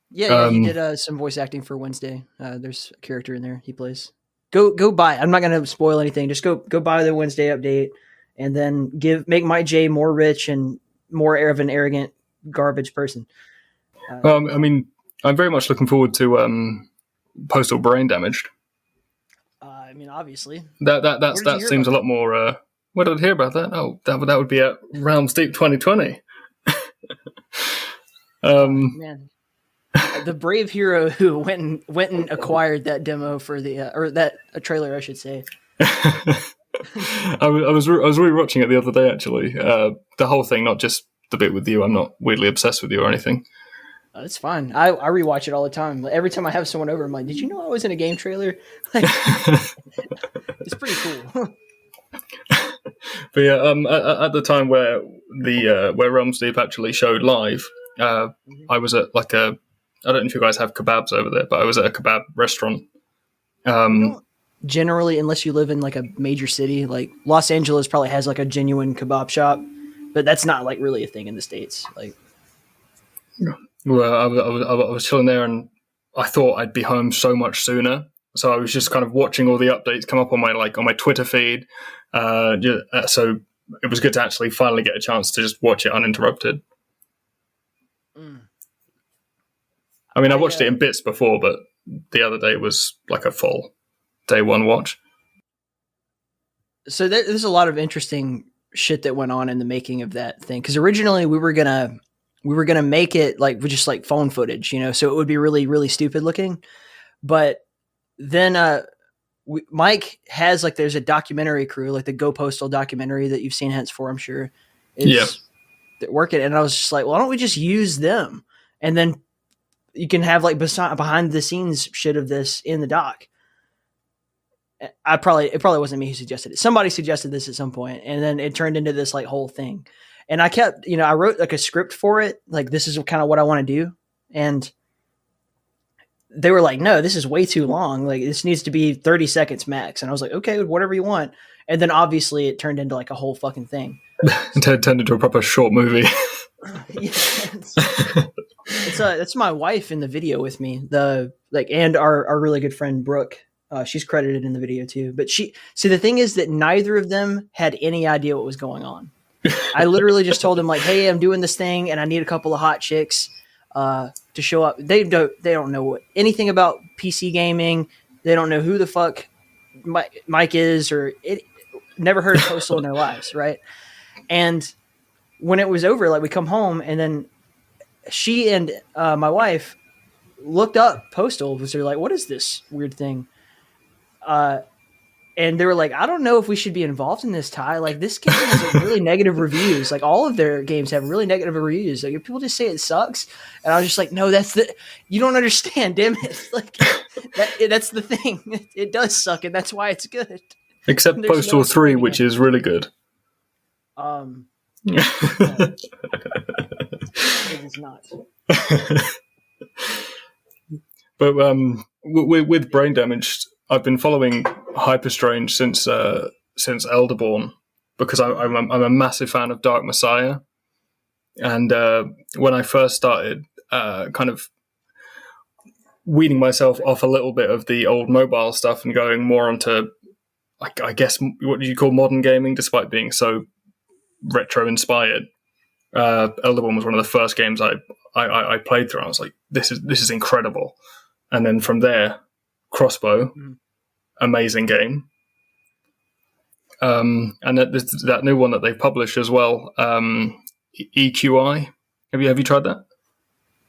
Yeah, he did some voice acting for Wednesday. There's a character in there he plays. Go buy it. I'm not going to spoil anything. Just go buy the Wednesday update, and then make Mike J more rich and more of an arrogant garbage person. I mean, I'm very much looking forward to Postal Brain Damaged. I mean, obviously that seems a lot more. Where did I hear about that? Oh, that would be at Realms Deep 2020. Man. The brave hero who went and acquired that demo for the or that a trailer, I should say. I was rewatching it the other day, actually. The whole thing, not just the bit with you. I'm not weirdly obsessed with you or anything. It's fine. I rewatch it all the time. Every time I have someone over, I'm like, "Did you know I was in a game trailer?" It's pretty cool. But yeah, at the time where Realms Deep actually showed live, I was at like a. I don't know if you guys have kebabs over there, but I was at a kebab restaurant. Generally, unless you live in like a major city, like Los Angeles probably has like a genuine kebab shop, but that's not like really a thing in the States. Like, well, I was chilling there, and I thought I'd be home so much sooner. So I was just kind of watching all the updates come up on my Twitter feed. So it was good to actually finally get a chance to just watch it uninterrupted. I mean, I watched it in bits before, but the other day was like a full day one watch. So there's a lot of interesting shit that went on in the making of that thing. Because originally we were gonna make it like with just like phone footage, so it would be really, really stupid looking. But then Mike has like there's a documentary crew, like the Go Postal documentary that you've seen henceforth, I'm sure. Working, and I was just like, well, why don't we just use them, and then you can have like behind the scenes shit of this in the doc. It probably wasn't me who suggested it. Somebody suggested this at some point, and then it turned into this like whole thing. And I kept, I wrote like a script for it. Like, this is kind of what I want to do. And they were like, no, this is way too long. Like, this needs to be 30 seconds max. And I was like, okay, whatever you want. And then obviously it turned into like a whole fucking thing. It turned into a proper short movie. It's my wife in the video with me, and our really good friend Brooke. She's credited in the video too. But the thing is that neither of them had any idea what was going on. I literally just told him like, "Hey, I'm doing this thing, and I need a couple of hot chicks to show up." They don't know anything about PC gaming. They don't know who the fuck Mike is, or never heard of Postal in their lives, right? And when it was over, like we come home, and then she and my wife looked up Postal because they're like, "What is this weird thing?" And they were like, "I don't know if we should be involved in this, Ty. Like, this game has like, really negative reviews. Like, all of their games have really negative reviews. Like, people just say it sucks." And I was just like, "No, you don't understand, damn it. Like, that's the thing. It does suck, and that's why it's good." Except Postal 3, which is really good. No, it is not. But with Brain Damaged, I've been following Hyperstrange since Elderborn because I'm a massive fan of Dark Messiah, and when I first started, kind of weaning myself off a little bit of the old mobile stuff and going more onto, I guess, what do you call modern gaming, despite being so retro inspired. Elderborn was one of the first games I played through. And I was like, this is incredible. And then from there, Crossbow, amazing game. And that new one that they've published as well, EQI. Have you tried that?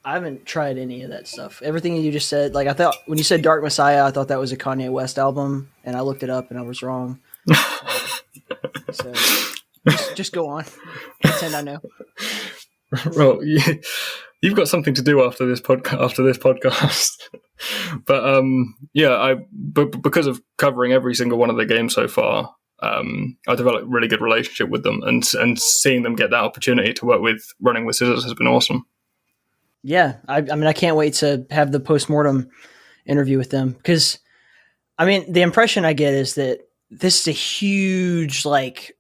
I haven't tried any of that stuff. Everything you just said, like I thought when you said Dark Messiah, I thought that was a Kanye West album, and I looked it up and I was wrong. So just go on. Pretend I know. Well, you've got something to do after this podcast. But because of covering every single one of the games so far, I developed a really good relationship with them, and seeing them get that opportunity to work with Running with Scissors has been awesome. Yeah, I mean, I can't wait to have the postmortem interview with them because, I mean, the impression I get is that this is a huge like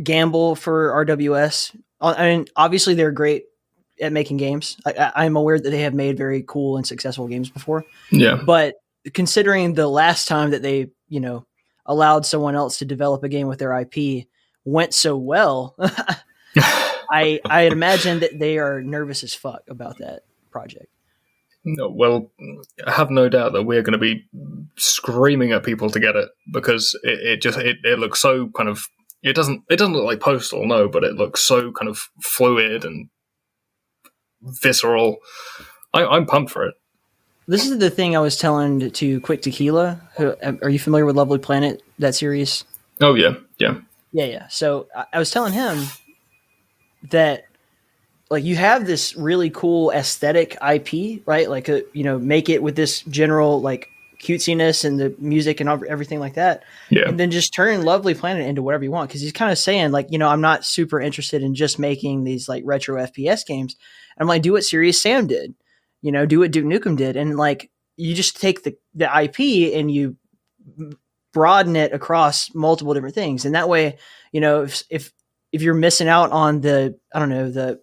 gamble for RWS. I mean, obviously they're great at making games. I'm aware that they have made very cool and successful games before. Yeah, but considering the last time that they, allowed someone else to develop a game with their IP went so well, I imagine that they are nervous as fuck about that project. No, well, I have no doubt that we're going to be screaming at people to get it because it looks so kind of. It doesn't look like Postal, no, but it looks so kind of fluid and visceral. I'm pumped for it. This is the thing I was telling to Quick Tequila. Are you familiar with Lovely Planet, that series? Oh, yeah. Yeah. So I was telling him that, like, you have this really cool aesthetic IP, right? Like, make it with this general, like, cutesiness and the music and everything like that. Yeah. And then just turn Lovely Planet into whatever you want. Because he's kind of saying, like, I'm not super interested in just making these, like, retro FPS games. And I'm like, do what Serious Sam did. Do what Duke Nukem did. And, like, you just take the IP and you broaden it across multiple different things. And that way, if you're missing out on the, I don't know, the,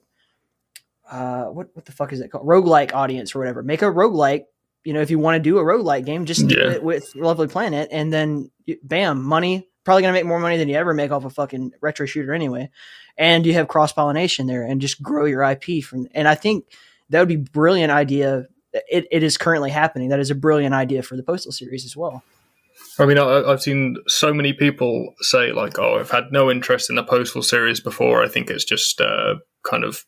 what the fuck is it called? Roguelike audience or whatever. Make a roguelike. If you want to do a roguelike game, just do it with Lovely Planet, and then bam, money. Probably going to make more money than you ever make off a fucking retro shooter anyway. And you have cross-pollination there and just grow your IP from. And I think that would be a brilliant idea. It is currently happening. That is a brilliant idea for the Postal series as well. I mean, I've seen so many people say, like, oh, I've had no interest in the Postal series before. I think it's just kind of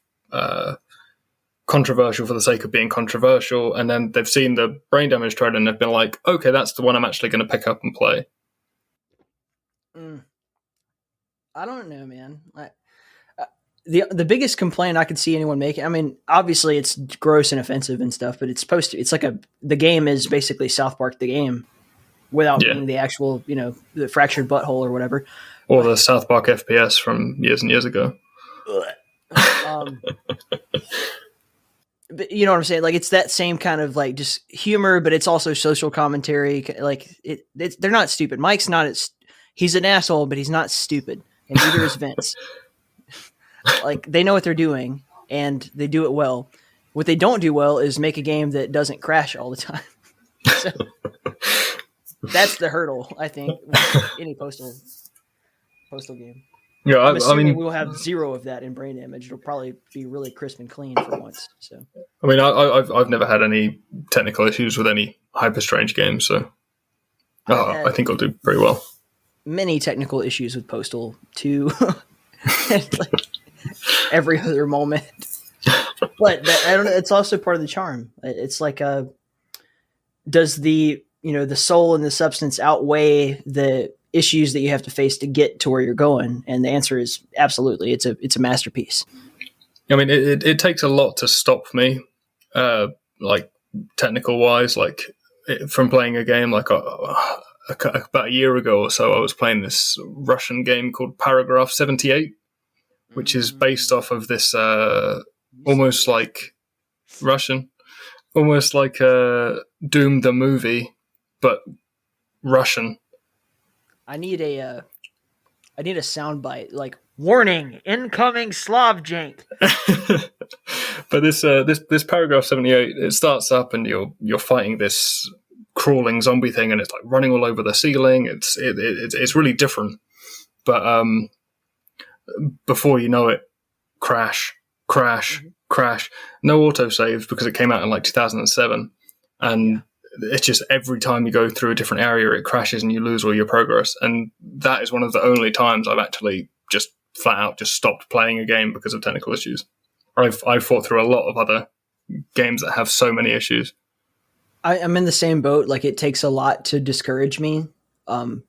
controversial for the sake of being controversial. And then they've seen the Brain Damage trailer and they've been like, okay, that's the one I'm actually going to pick up and play. I don't know, man. The biggest complaint I could see anyone making, I mean, obviously it's gross and offensive and stuff, but it's like the game is basically South Park the game without being the actual, the fractured butthole or whatever. Or the South Park FPS from years and years ago. But you know what I'm saying? Like, it's that same kind of like just humor, but it's also social commentary. Like they're not stupid. Mike's he's an asshole, but he's not stupid. And neither is Vince. Like, they know what they're doing and they do it well. What they don't do well is make a game that doesn't crash all the time. So that's the hurdle, I think, with any postal game. Yeah, I'm I assuming mean, we'll have zero of that in brain damage. It'll probably be really crisp and clean for once. So I've never had any technical issues with any Hyper Strange games, so I've I had think I'll do very well. many technical issues with Postal 2. Like every other moment. But I don't know. It's also part of the charm. It's like does the the soul and the substance outweigh the issues that you have to face to get to where you're going? And the answer is absolutely. It's a masterpiece. I mean, it takes a lot to stop me, like technical wise, like from playing a game. Like about a year ago or so, I was playing this Russian game called Paragraph 78, which is based off of this almost like Russian, almost like Doom the movie, but Russian. I need a soundbite like warning, incoming Slav jank. But this Paragraph 78, it starts up and you're fighting this crawling zombie thing, and it's like running all over the ceiling. It's really different. But before you know it, crash. No autosaves because it came out in like 2007, and it's just every time you go through a different area, it crashes and you lose all your progress. And that is one of the only times I've actually just flat out just stopped playing a game because of technical issues. I've fought through a lot of other games that have so many issues. I'm in the same boat. Like, it takes a lot to discourage me. I'm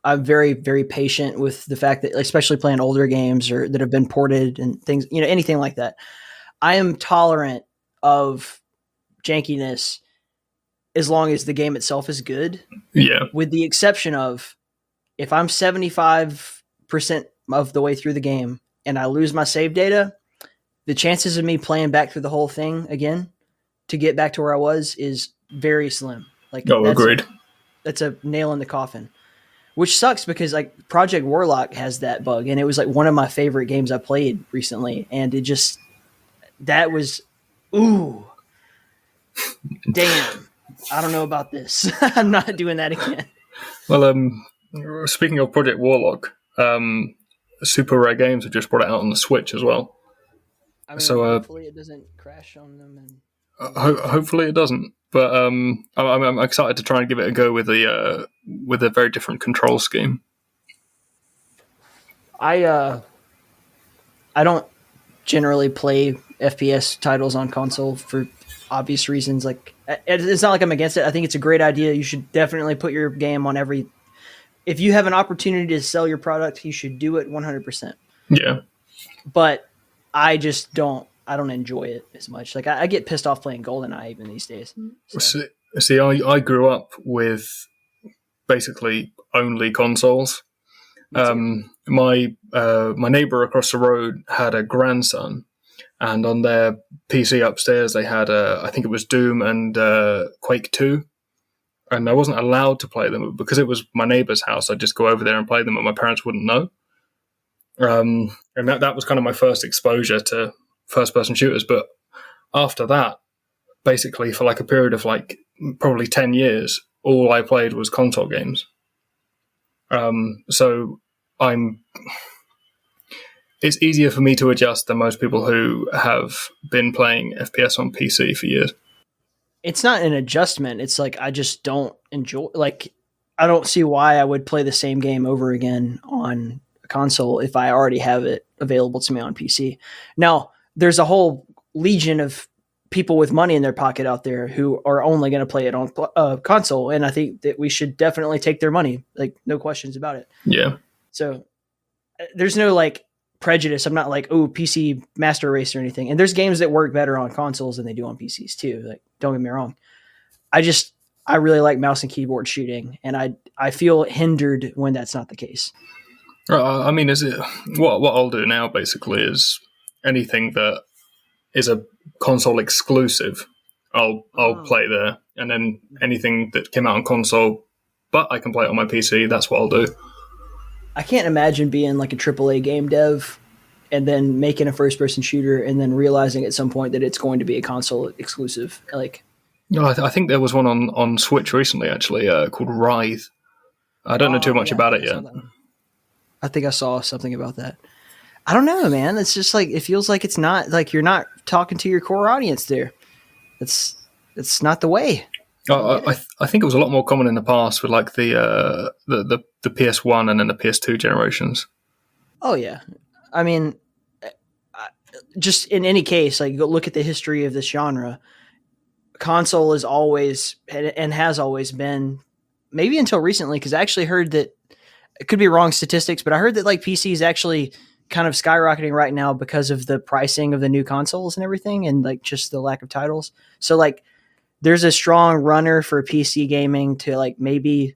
very, very patient with the fact that, especially playing older games or that have been ported and things, anything like that. I am tolerant of jankiness as long as the game itself is good. Yeah. With the exception of if I'm 75% of the way through the game and I lose my save data, the chances of me playing back through the whole thing again to get back to where I was is very slim. Like, agreed. That's a nail in the coffin, which sucks because like Project Warlock has that bug, and it was like one of my favorite games I played recently, and that was, ooh, damn. I don't know about this. I'm not doing that again. Well, speaking of Project Warlock, Super Rare Games have just brought it out on the Switch as well. I mean, so hopefully it doesn't crash on them. And hopefully it doesn't. But I'm excited to try and give it a go with a very different control scheme. I don't generally play FPS titles on console for obvious reasons. Like, it's not like I'm against it. I think it's a great idea. You should definitely put your game on every. If you have an opportunity to sell your product, you should do it 100%. Yeah. But I just don't. I don't enjoy it as much. Like, I get pissed off playing GoldenEye even these days. So. See, I grew up with basically only consoles. My neighbor across the road had a grandson, and on their PC upstairs they had I think it was Doom and Quake 2, and I wasn't allowed to play them because it was my neighbor's house. I'd just go over there and play them, and my parents wouldn't know. And that was kind of my first exposure to first-person shooters. But after that, basically for like a period of like probably 10 years, all I played was console games. So it's easier for me to adjust than most people who have been playing FPS on PC for years. It's not an adjustment. It's like, I just don't enjoy, like, I don't see why I would play the same game over again on a console if I already have it available to me on PC. Now, there's a whole legion of people with money in their pocket out there who are only going to play it on console. And I think that we should definitely take their money. Like, no questions about it. Yeah. So there's no like prejudice. I'm not like, oh, PC master race or anything. And there's games that work better on consoles than they do on PCs too. Like, don't get me wrong. I really like mouse and keyboard shooting, and I feel hindered when that's not the case. I mean, is it what I'll do now basically is anything that is a console exclusive, I'll play there, and then anything that came out on console, but I can play it on my PC, that's what I'll do. I can't imagine being like a AAA game dev and then making a first-person shooter and then realizing at some point that it's going to be a console exclusive. Like, no, I think there was one on Switch recently, actually, called Writhe. I don't know too much about it yet. I think I saw something about that. I don't know, man. It's just like, it feels like it's not like you're not talking to your core audience there. It's not the way. I think it was a lot more common in the past with like the PS1 and then the PS2 generations. Oh yeah. I mean, just in any case, like go look at the history of this genre. Console is always and has always been, maybe until recently, because I actually heard that, it could be wrong statistics, but I heard that like PC is actually kind of skyrocketing right now because of the pricing of the new consoles and everything, and like just the lack of titles. So like there's a strong runner for PC gaming to like maybe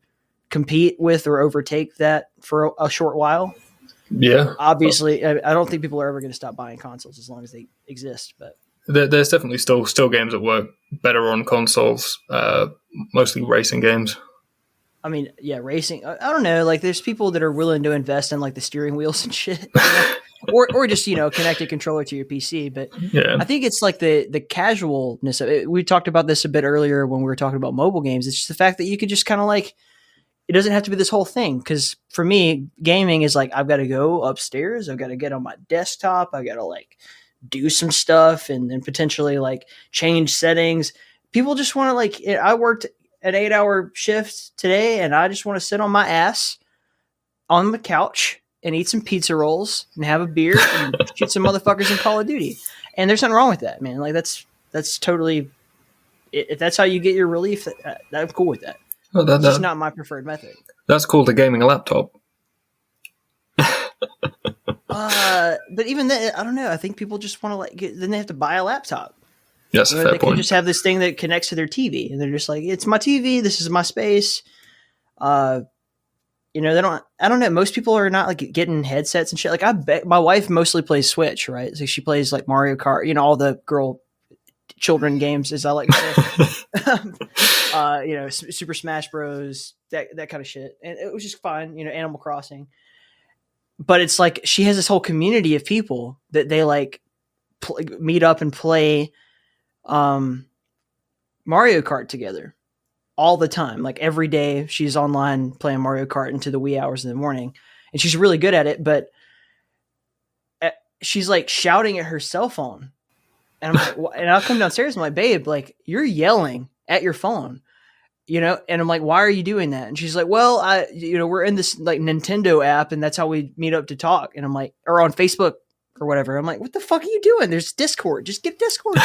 compete with or overtake that for a short while. Yeah. Obviously, I don't think people are ever going to stop buying consoles as long as they exist, but There's definitely still games that work better on consoles, mostly racing games. I mean, yeah, racing. I don't know. Like, there's people that are willing to invest in like the steering wheels and shit, you know? or just connect a controller to your PC. But Yeah. I think it's like the casualness of it. We talked about this a bit earlier when we were talking about mobile games. It's just the fact that you could just kind of like, it doesn't have to be this whole thing. Because for me, gaming is like, I've got to go upstairs. I've got to get on my desktop. I got to like do some stuff and then potentially like change settings. People just want to like, I worked an 8-hour shift today and I just want to sit on my ass on the couch and eat some pizza rolls and have a beer and shoot some motherfuckers in Call of Duty. And there's nothing wrong with that, man. Like that's totally, if that's how you get your relief, I'm cool with that. Well, It's just not my preferred method. That's called a gaming laptop. But even then, I don't know. I think people just want to like then they have to buy a laptop. That's a fair They point. can just have this thing that connects to their TV, and they're just like, "It's my TV. This is my space." They don't. I don't know. Most people are not like getting headsets and shit. Like I bet my wife mostly plays Switch, right? So she plays like Mario Kart, all the children games, as I like to say. Super Smash Bros. That kind of shit, and it was just fun. Animal Crossing. But it's like she has this whole community of people that they like meet up and play Mario Kart together all the time. Like every day she's online playing Mario Kart into the wee hours in the morning, and she's really good at it, but she's like shouting at her cell phone. And I'm like, and I'll come downstairs and I'm like, babe, like you're yelling at your phone. And I'm like, why are you doing that? And she's like, well, we're in this like Nintendo app and that's how we meet up to talk. And I'm like, or on Facebook or whatever. I'm like, what the fuck are you doing? There's Discord. Just get Discord.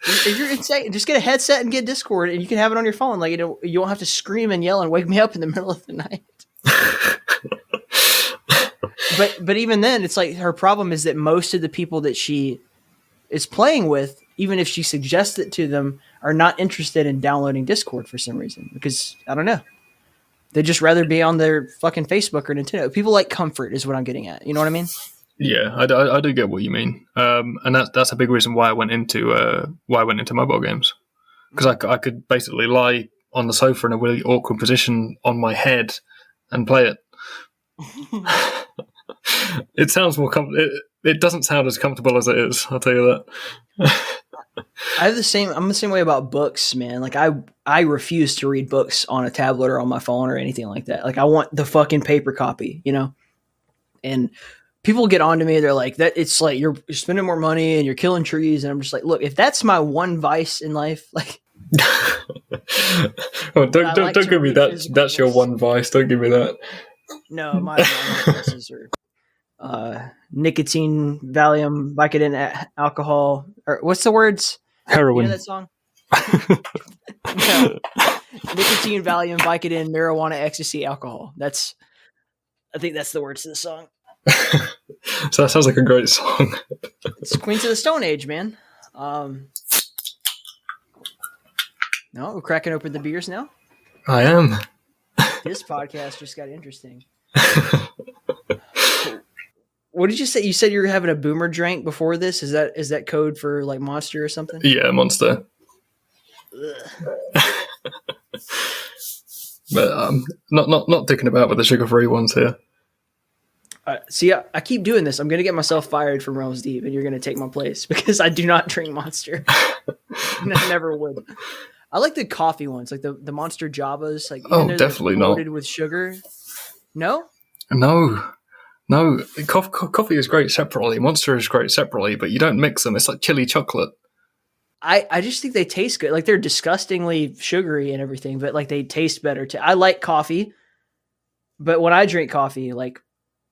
If you're insane, just get a headset and get Discord and you can have it on your phone. Like, you don't have to scream and yell and wake me up in the middle of the night. But even then, it's like her problem is that most of the people that she is playing with, even if she suggests it to them, are not interested in downloading Discord for some reason. Because, I don't know. They'd just rather be on their fucking Facebook or Nintendo. People like comfort is what I'm getting at. You know what I mean? Yeah, I do get what you mean. And that's a big reason why I went into mobile games. Because I could basically lie on the sofa in a really awkward position on my head and play it. It sounds more it doesn't sound as comfortable as it is, I'll tell you that. I'm the same way about books, man. Like I refuse to read books on a tablet or on my phone or anything like that. Like I want the fucking paper copy, And people get on to me, they're like, that it's like you're spending more money and you're killing trees, and I'm just like, look, if that's my one vice in life, like don't give me that. That's your one vice. Don't give me that. No, my vices are nicotine, Valium, Vicodin, alcohol, or what's the words? Heroin. You know that song? No. Nicotine, Valium, Vicodin, marijuana, ecstasy, alcohol. I think that's the words to the song. So that sounds like a great song. It's Queens of the Stone Age, man. No, we're cracking open the beers now. I am. This podcast just got interesting. What did you say? You said you were having a boomer drink before this. Is that code for like Monster or something? Yeah, Monster. But not dicking about with the sugar-free ones here. See, I keep doing this. I'm going to get myself fired from Realms Deep, and you're going to take my place because I do not drink Monster. I never would. I like the coffee ones, like the Monster Javas. Like, oh, definitely not loaded with sugar. No? No. Coffee is great separately. Monster is great separately, but you don't mix them. It's like chili chocolate. I just think they taste good. Like they're disgustingly sugary and everything, but like they taste better too. I like coffee, but when I drink coffee, like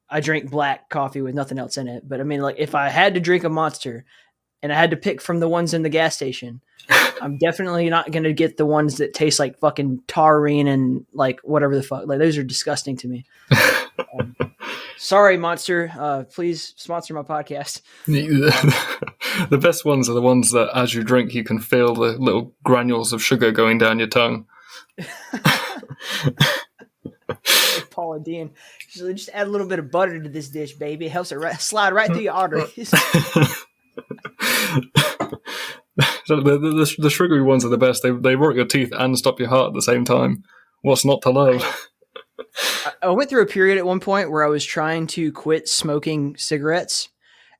I drink black coffee with nothing else in it. But I mean, like if I had to drink a Monster and I had to pick from the ones in the gas station, I'm definitely not going to get the ones that taste like fucking taurine and like whatever the fuck. Like those are disgusting to me. Sorry, Monster. Please sponsor my podcast. The best ones are the ones that as you drink, you can feel the little granules of sugar going down your tongue. Like Paula Dean. Just add a little bit of butter to this dish, baby. It helps it slide right through your arteries. So the sugary ones are the best. They rot your teeth and stop your heart at the same time. What's not to love? I went through a period at one point where I was trying to quit smoking cigarettes,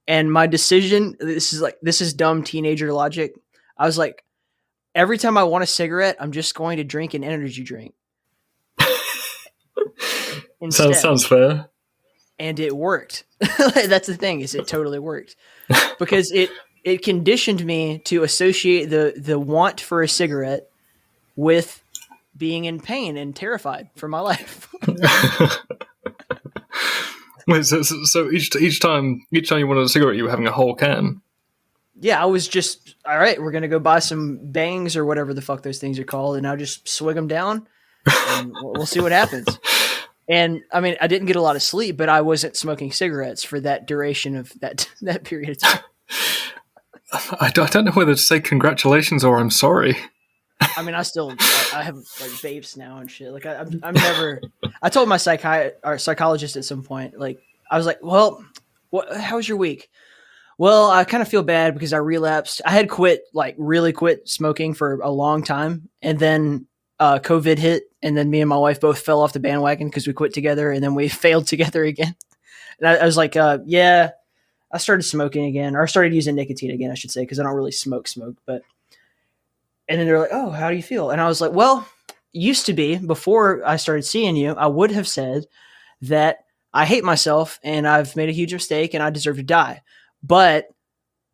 and my decision, this is dumb teenager logic. I was like, every time I want a cigarette, I'm just going to drink an energy drink. Sounds fair. And it worked. That's the thing, is it totally worked. Because it conditioned me to associate the want for a cigarette with being in pain and terrified for my life. Wait, so each time you wanted a cigarette, you were having a whole can. Yeah, I was just, all right, we're gonna go buy some bangs or whatever the fuck those things are called, and I'll just swig them down, and we'll see what happens. And I mean, I didn't get a lot of sleep, but I wasn't smoking cigarettes for that duration of that period of time. I don't know whether to say congratulations or I'm sorry. I mean, I have like vapes now and shit. Like I'm never. I told my psychologist at some point, like I was like, "Well, how was your week?" Well, I kind of feel bad because I relapsed. I had really quit smoking for a long time, and then COVID hit, and then me and my wife both fell off the bandwagon because we quit together, and then we failed together again. And I was like, "Yeah." I started smoking again, or I started using nicotine again, I should say, because I don't really smoke, but. And then they're like, "Oh, how do you feel?" And I was like, "Well, used to be before I started seeing you, I would have said that I hate myself and I've made a huge mistake and I deserve to die. But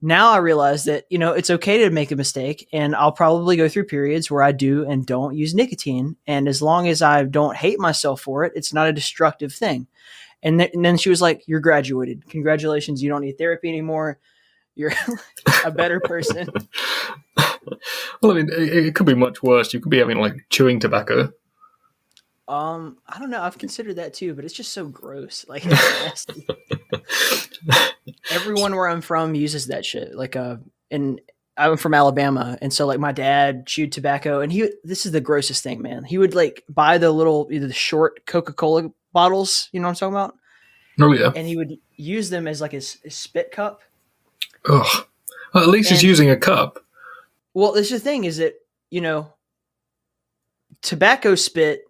now I realize that, it's okay to make a mistake, and I'll probably go through periods where I do and don't use nicotine. And as long as I don't hate myself for it, it's not a destructive thing." And then she was like, "You're graduated. Congratulations. You don't need therapy anymore. You're a better person." Well, I mean, it could be much worse. You could be having like chewing tobacco. I don't know. I've considered that too, but it's just so gross. Like, it's nasty. Everyone where I'm from uses that shit. Like, and I'm from Alabama, and so like my dad chewed tobacco, and this is the grossest thing, man. He would like buy either the short Coca-Cola bottles, you know what I'm talking about? Oh yeah. And he would use them as like his spit cup. Ugh. Well, at least he's using a cup. Well, this is the thing, is that, tobacco spit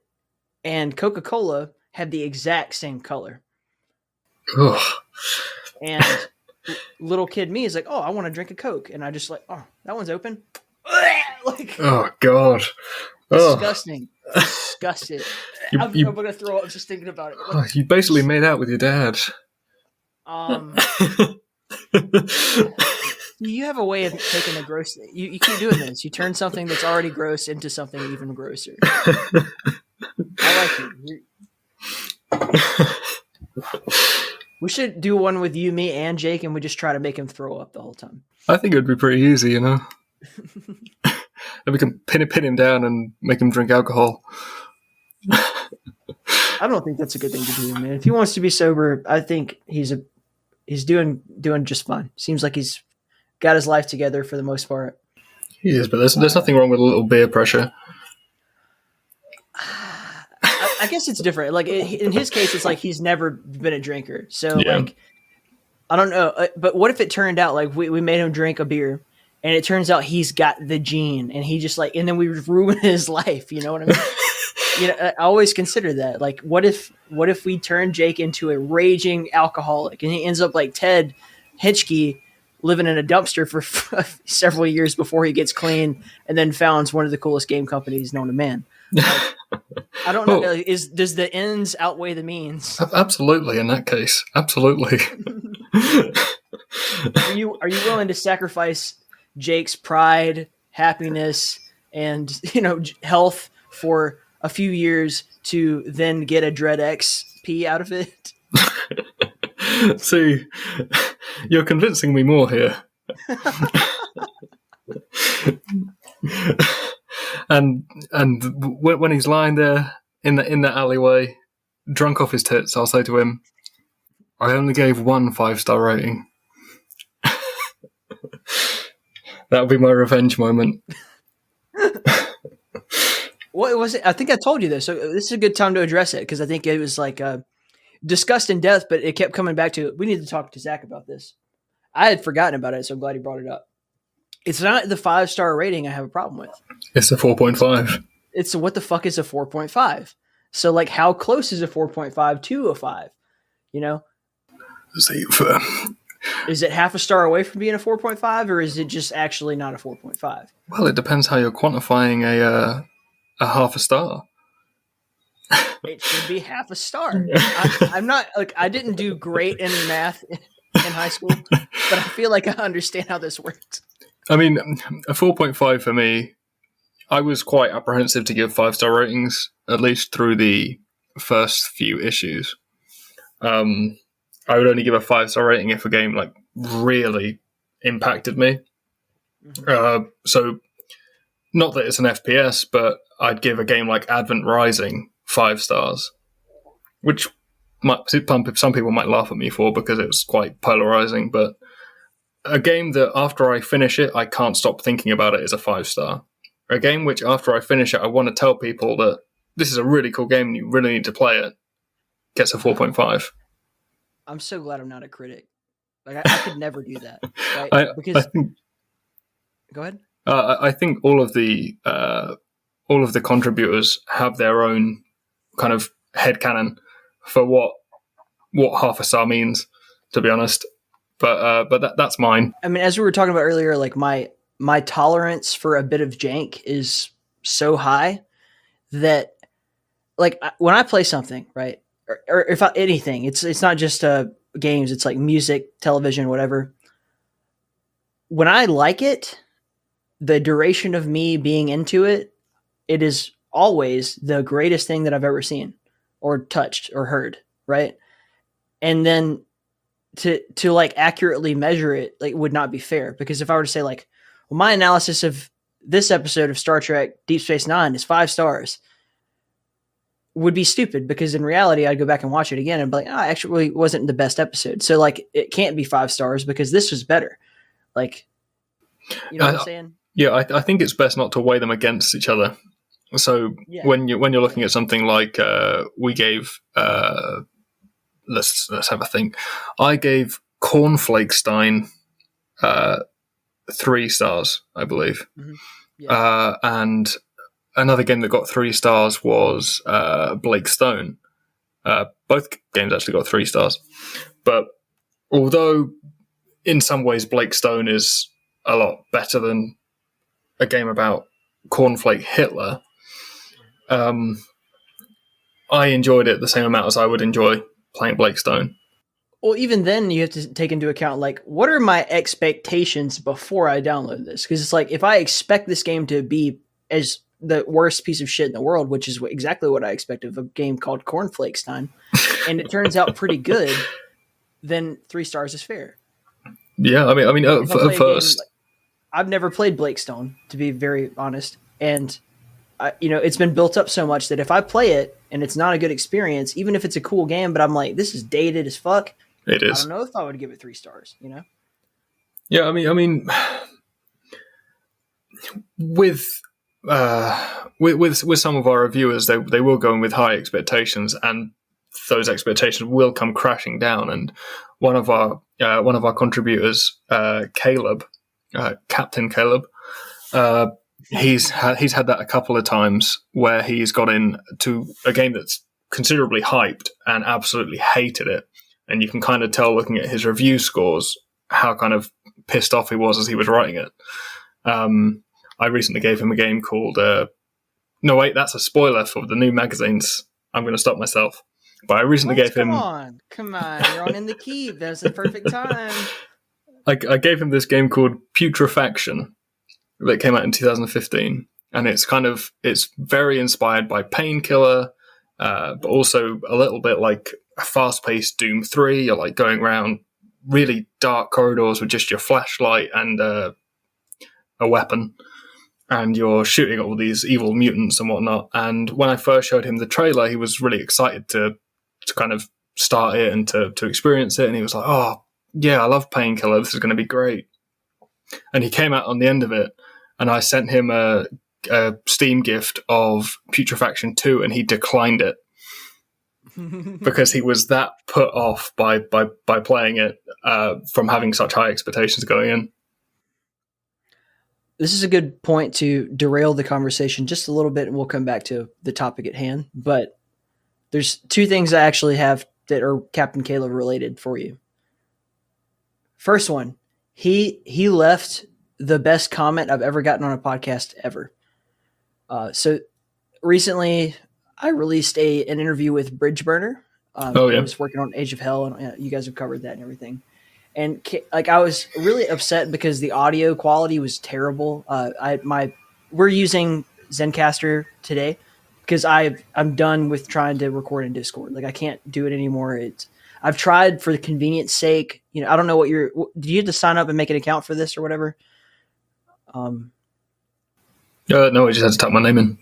and Coca-Cola have the exact same color. Ugh. And little kid me is like, "Oh, I want to drink a Coke." And I just like, "Oh, that one's open." Like, oh, God. Disgusting. Disgusted. I'm going to throw up just thinking about it. Like, you basically made out with your dad. You have a way of taking a gross thing. You keep doing this. You turn something that's already gross into something even grosser. I like it. We should do one with you, me, and Jake, and we just try to make him throw up the whole time. I think it would be pretty easy, And we can pin him down and make him drink alcohol. I don't think that's a good thing to do, man. If he wants to be sober, I think he's doing just fine. Seems like he's got his life together for the most part. He is, but there's nothing wrong with a little beer pressure. I guess it's different. Like in his case, it's like he's never been a drinker. So like, I don't know. But what if it turned out like we made him drink a beer, and it turns out he's got the gene, and he just like, and then we ruin his life. You know what I mean? I always consider that. Like, what if we turn Jake into a raging alcoholic, and he ends up like Ted Hitchke, living in a dumpster for several years before he gets clean, and then founds one of the coolest game companies known to man. Like, I don't know. Well- Does the ends outweigh the means? Absolutely, in that case, absolutely. Are you willing to sacrifice Jake's pride, happiness, and health for a few years to then get a Dread XP out of it? See, you're convincing me more here. and when he's lying there in the alleyway, drunk off his tits, I'll say to him, "I only gave one 5-star rating." That would be my revenge moment. What was it? I think I told you this. So this is a good time to address it because I think it was like discussed in depth, but it kept coming back to it. We need to talk to Zach about this. I had forgotten about it, so I'm glad he brought it up. It's not the 5-star rating I have a problem with. It's a 4.5. It's what the fuck is a 4.5? So like, how close is a 4.5 to a 5? See, Is it half a star away from being a 4.5, or is it just actually not a 4.5? well, it depends how you're quantifying a half a star. It should be half a star. I'm not like, I didn't do great in math in high school, but I feel like I understand how this works. I mean, a 4.5 for me, I was quite apprehensive to give 5-star ratings, at least through the first few issues. I would only give a 5-star rating if a game like really impacted me. So, not that it's an FPS, but I'd give a game like Advent Rising 5 stars, which some people might laugh at me for because it was quite polarizing, but a game that after I finish it, I can't stop thinking about it is a 5-star. A game which after I finish it, I want to tell people that this is a really cool game and you really need to play it, gets a 4.5. I'm so glad I'm not a critic. Like I could never do that. Right? Go ahead. I think all of the contributors have their own kind of headcanon for what half a star means, to be honest. But that's mine. I mean, as we were talking about earlier, like my tolerance for a bit of jank is so high that like when I play something, right, or if anything, it's not just games. It's like music, television, whatever. When I like it, the duration of me being into it, it is always the greatest thing that I've ever seen or touched or heard, right? And then to like accurately measure it like would not be fair, because if I were to say like, well, my analysis of this episode of Star Trek Deep Space Nine is 5 stars, would be stupid, because in reality I'd go back and watch it again and be like, oh, actually it wasn't the best episode. So like it can't be 5 stars because this was better. Like, you know what I'm saying? Yeah, I think it's best not to weigh them against each other. So when you're looking at something like we gave let's have a think. I gave Cornflakestein 3 stars, I believe. Mm-hmm. Yeah. And another game that got 3 stars was Blake Stone. Both games actually got 3 stars. But although in some ways Blake Stone is a lot better than a game about Cornflake Hitler, I enjoyed it the same amount as I would enjoy playing Blake Stone. Well, even then you have to take into account, like, what are my expectations before I download this? Because it's like, if I expect this game to be as the worst piece of shit in the world, which is exactly what I expect of a game called Cornflakestein, and it turns out pretty good, then 3 stars is fair. Yeah, I mean, at first, I've never played Blake Stone, to be very honest, and it's been built up so much that if I play it and it's not a good experience, even if it's a cool game, but I'm like, this is dated as fuck. It is. I don't know if I would give it 3 stars. Yeah, I mean, with some of our reviewers, they will go in with high expectations, and those expectations will come crashing down. And one of our contributors, Caleb, Captain Caleb, he's had that a couple of times where he's got into a game that's considerably hyped and absolutely hated it, and you can kind of tell looking at his review scores how kind of pissed off he was as he was writing it. I recently gave him a game called No, wait, that's a spoiler for the new magazines. I'm going to stop myself. But I recently gave him... Come on, you're on In the Keep. That's the perfect time. I gave him this game called Putrefaction that came out in 2015. And it's very inspired by Painkiller, but also a little bit like a fast-paced Doom 3. You're like going around really dark corridors with just your flashlight and a weapon. And you're shooting at all these evil mutants and whatnot. And when I first showed him the trailer, he was really excited to kind of start it and to experience it. And he was like, oh, yeah, I love Painkiller. This is going to be great. And he came out on the end of it, and I sent him a Steam gift of Putrefaction 2, and he declined it because he was that put off by playing it from having such high expectations going in. This is a good point to derail the conversation just a little bit, and we'll come back to the topic at hand. But there's two things I actually have that are Captain Caleb related for you. First one, he left the best comment I've ever gotten on a podcast ever. So recently I released an interview with Bridgeburner. I was working on Age of Hell, and you guys have covered that and everything. And like, I was really upset because the audio quality was terrible. We're using Zencastr today because I'm done with trying to record in Discord. Like, I can't do it anymore. I've tried for the convenience sake. You know, I don't know did you have to sign up and make an account for this or whatever? No, I just had to type my name in.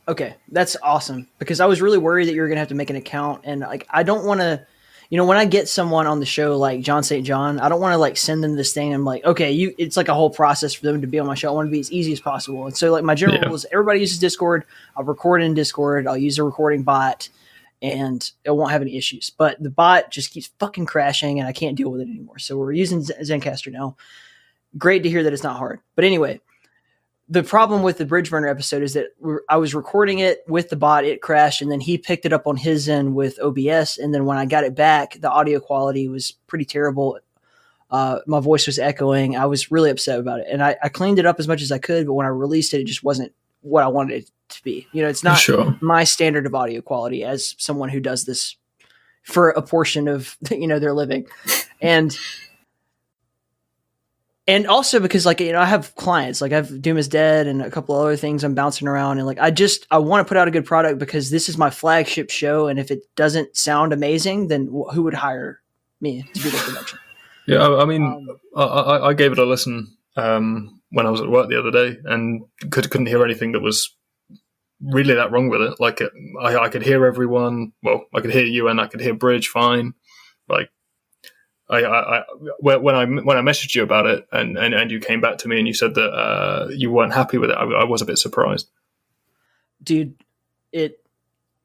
Okay, that's awesome, because I was really worried that you were going to have to make an account, and like, I don't want to, when I get someone on the show like John St. John, I don't want to like send them this thing. I'm like, okay, it's like a whole process for them to be on my show. I want to be as easy as possible. And so like, my general rule is everybody uses Discord. I'll record in Discord. I'll use a recording bot, and it won't have any issues. But the bot just keeps fucking crashing, and I can't deal with it anymore. So we're using Zencastr now. Great to hear that it's not hard. But anyway, the problem with the Bridgeburner episode is that I was recording it with the bot, it crashed, and then he picked it up on his end with OBS. And then when I got it back, the audio quality was pretty terrible. My voice was echoing. I was really upset about it. And I cleaned it up as much as I could, but when I released it, it just wasn't what I wanted it to be. It's not my standard of audio quality as someone who does this for a portion of, their living. And also because I have clients, like I have Doom is Dead and a couple other things I'm bouncing around. And like, I want to put out a good product because this is my flagship show. And if it doesn't sound amazing, then who would hire me to do the production? Yeah. I mean, I gave it a listen when I was at work the other day, and couldn't hear anything that was really that wrong with it. Like I could hear everyone. Well, I could hear you, and I could hear Bridge fine. Like, when I messaged you about it and you came back to me and you said that you weren't happy with it, I was a bit surprised. Dude, it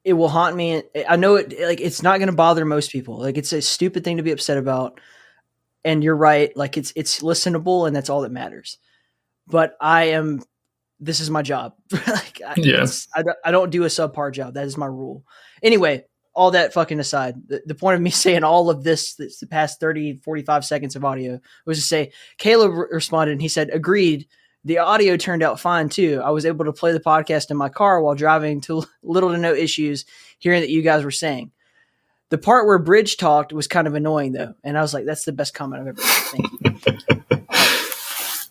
will haunt me. I know it. Like, it's not going to bother most people. Like, it's a stupid thing to be upset about. And you're right. Like, it's listenable, and that's all that matters. But this is my job. Like, I don't do a subpar job. That is my rule. Anyway. All that fucking aside, the point of me saying all of this, the past 30, 45 seconds of audio, was to say, Caleb responded and he said, agreed. The audio turned out fine too. I was able to play the podcast in my car while driving to little to no issues hearing that you guys were saying. The part where Bridge talked was kind of annoying though. And I was like, that's the best comment I've ever heard. Thank you.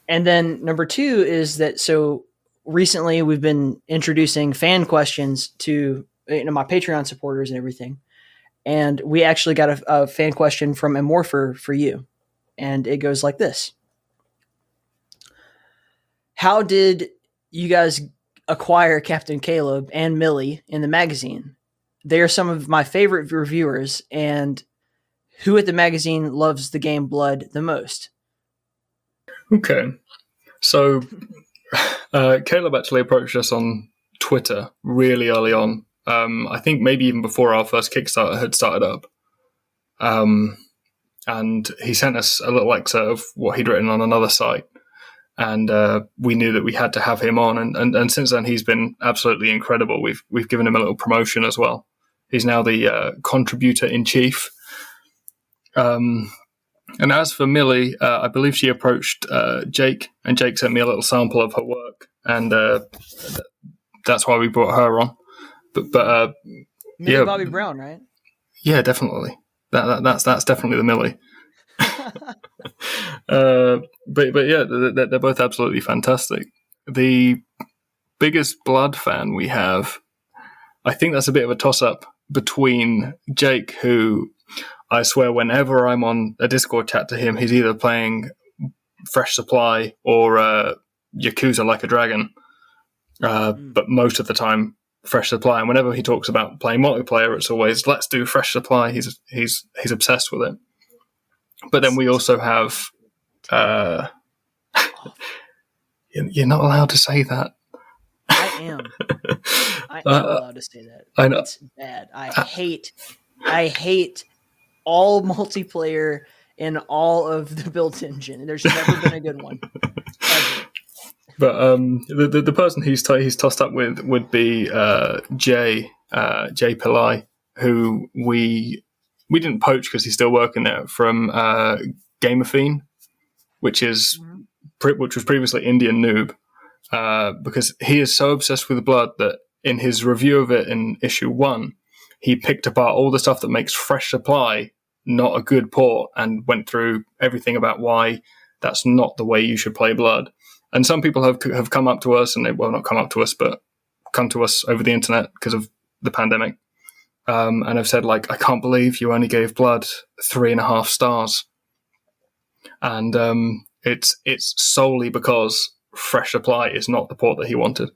And then number two is that, so recently we've been introducing fan questions to my Patreon supporters and everything. And we actually got a fan question from Amorpher for you. And it goes like this. How did you guys acquire Captain Caleb and Millie in the magazine? They are some of my favorite reviewers. And who at the magazine loves the game Blood the most? Okay. So Caleb actually approached us on Twitter really early on. I think maybe even before our first Kickstarter had started up. And he sent us a little excerpt of what he'd written on another site. And we knew that we had to have him on. And since then, he's been absolutely incredible. We've given him a little promotion as well. He's now the contributor in chief. And as for Millie, I believe she approached Jake, and Jake sent me a little sample of her work. And that's why we brought her on. But Millie yeah. Bobby Brown, right? Yeah, definitely. That's definitely the Millie. But yeah, they're both absolutely fantastic. The biggest Blood fan we have, I think that's a bit of a toss-up between Jake, who I swear whenever I'm on a Discord chat to him, he's either playing Fresh Supply or Yakuza Like a Dragon. But most of the time, Fresh Supply. And whenever he talks about playing multiplayer, it's always, let's do Fresh Supply. He's obsessed with it. But then we also have... you're not allowed to say that. I am. I am allowed to say that. I know. It's bad. I hate all multiplayer in all of the build engine. There's never been a good one. Ever. But the person he's tossed up with would be Jay Pillai, who we didn't poach because he's still working there, from Gamerfiend, which was previously Indian Noob, because he is so obsessed with Blood that in his review of it in issue 1, he picked apart all the stuff that makes Fresh Supply not a good port and went through everything about why that's not the way you should play Blood. And some people have come up to us, and not come up to us, but come to us over the internet because of the pandemic, and have said, like, I can't believe you only gave Blood 3.5 stars. And it's solely because Fresh Supply is not the port that he wanted.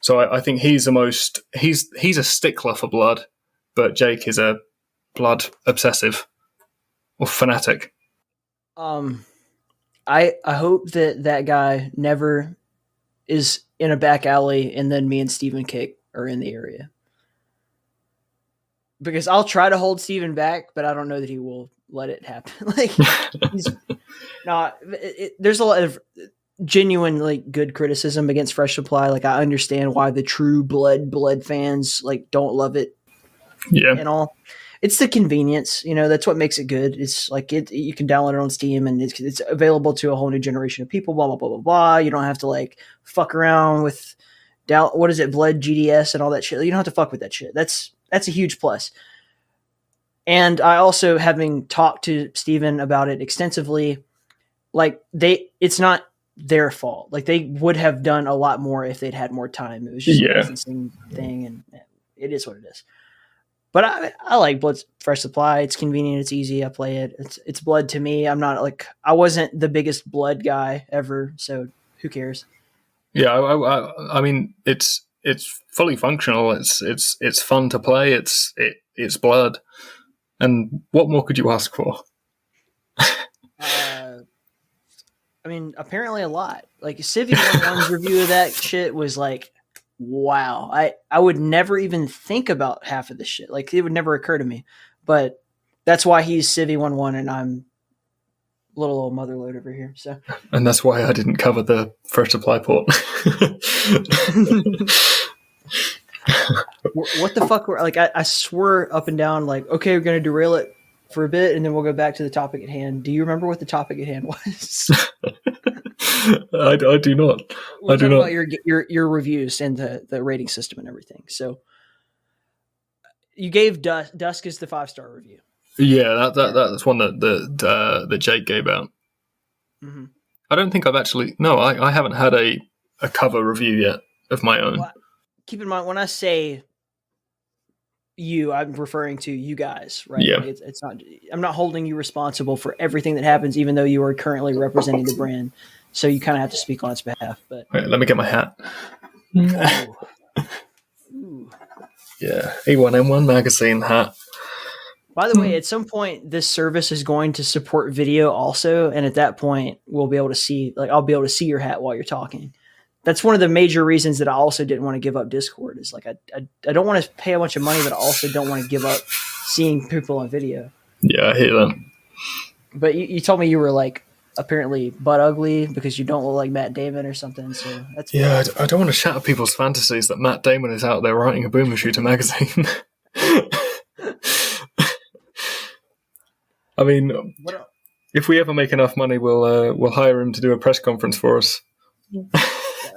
So I think he's a stickler for Blood, but Jake is a Blood obsessive or fanatic. I hope that guy never is in a back alley and then me and Steven Kick are in the area. Because I'll try to hold Steven back, but I don't know that he will let it happen. Like, he's not. There's a lot of genuine, like, good criticism against Fresh Supply. Like, I understand why the true Blood fans, like, don't love it. Yeah. And all. It's the convenience, that's what makes it good. It's like you can download it on Steam and it's available to a whole new generation of people, blah, blah, blah, blah, blah. You don't have to, like, fuck around with what is it, Blood GDS and all that shit. You don't have to fuck with that shit. That's a huge plus. And I also, having talked to Steven about it extensively, like, it's not their fault. Like, they would have done a lot more if they'd had more time. It was just a licensing thing, and it is what it is. But I like Blood Fresh Supply. It's convenient. It's easy. I play it. It's Blood to me. I'm not I wasn't the biggest Blood guy ever, so who cares? Yeah, I mean, it's fully functional. It's fun to play. It's Blood, and what more could you ask for? I mean, apparently a lot. Like, Civ E1M1's review of that shit was like, wow, I would never even think about half of this shit. Like, it would never occur to me. But that's why he's Civ E1M1 and I'm little old motherload over here. So, and that's why I didn't cover the Fresh Supply port. What the fuck? I swear up and down, like, okay, we're gonna derail it for a bit and then we'll go back to the topic at hand. Do you remember what the topic at hand was? I do not. We'll talk about your reviews and the rating system and everything. So you gave Dusk as the 5-star review. Yeah, that's one that Jake gave out. Mm-hmm. I don't think I've actually. No, I haven't had a cover review yet of my own. Well, keep in mind, when I say you, I'm referring to you guys, right? Yeah. It's not. I'm not holding you responsible for everything that happens, even though you are currently representing the brand. So you kind of have to speak on its behalf. But wait, let me get my hat. Ooh. Yeah, E1M1 Magazine hat. By the way, at some point, this service is going to support video also, and at that point, we'll be able to see. Like, I'll be able to see your hat while you're talking. That's one of the major reasons that I also didn't want to give up Discord. Is like I don't want to pay a bunch of money, but I also don't want to give up seeing people on video. Yeah, I hear that. But you told me you were like apparently butt ugly because you don't look like Matt Damon or something. So that's I don't want to shatter people's fantasies that Matt Damon is out there writing a Boomer Shooter magazine. I mean, if we ever make enough money, we'll hire him to do a press conference for us.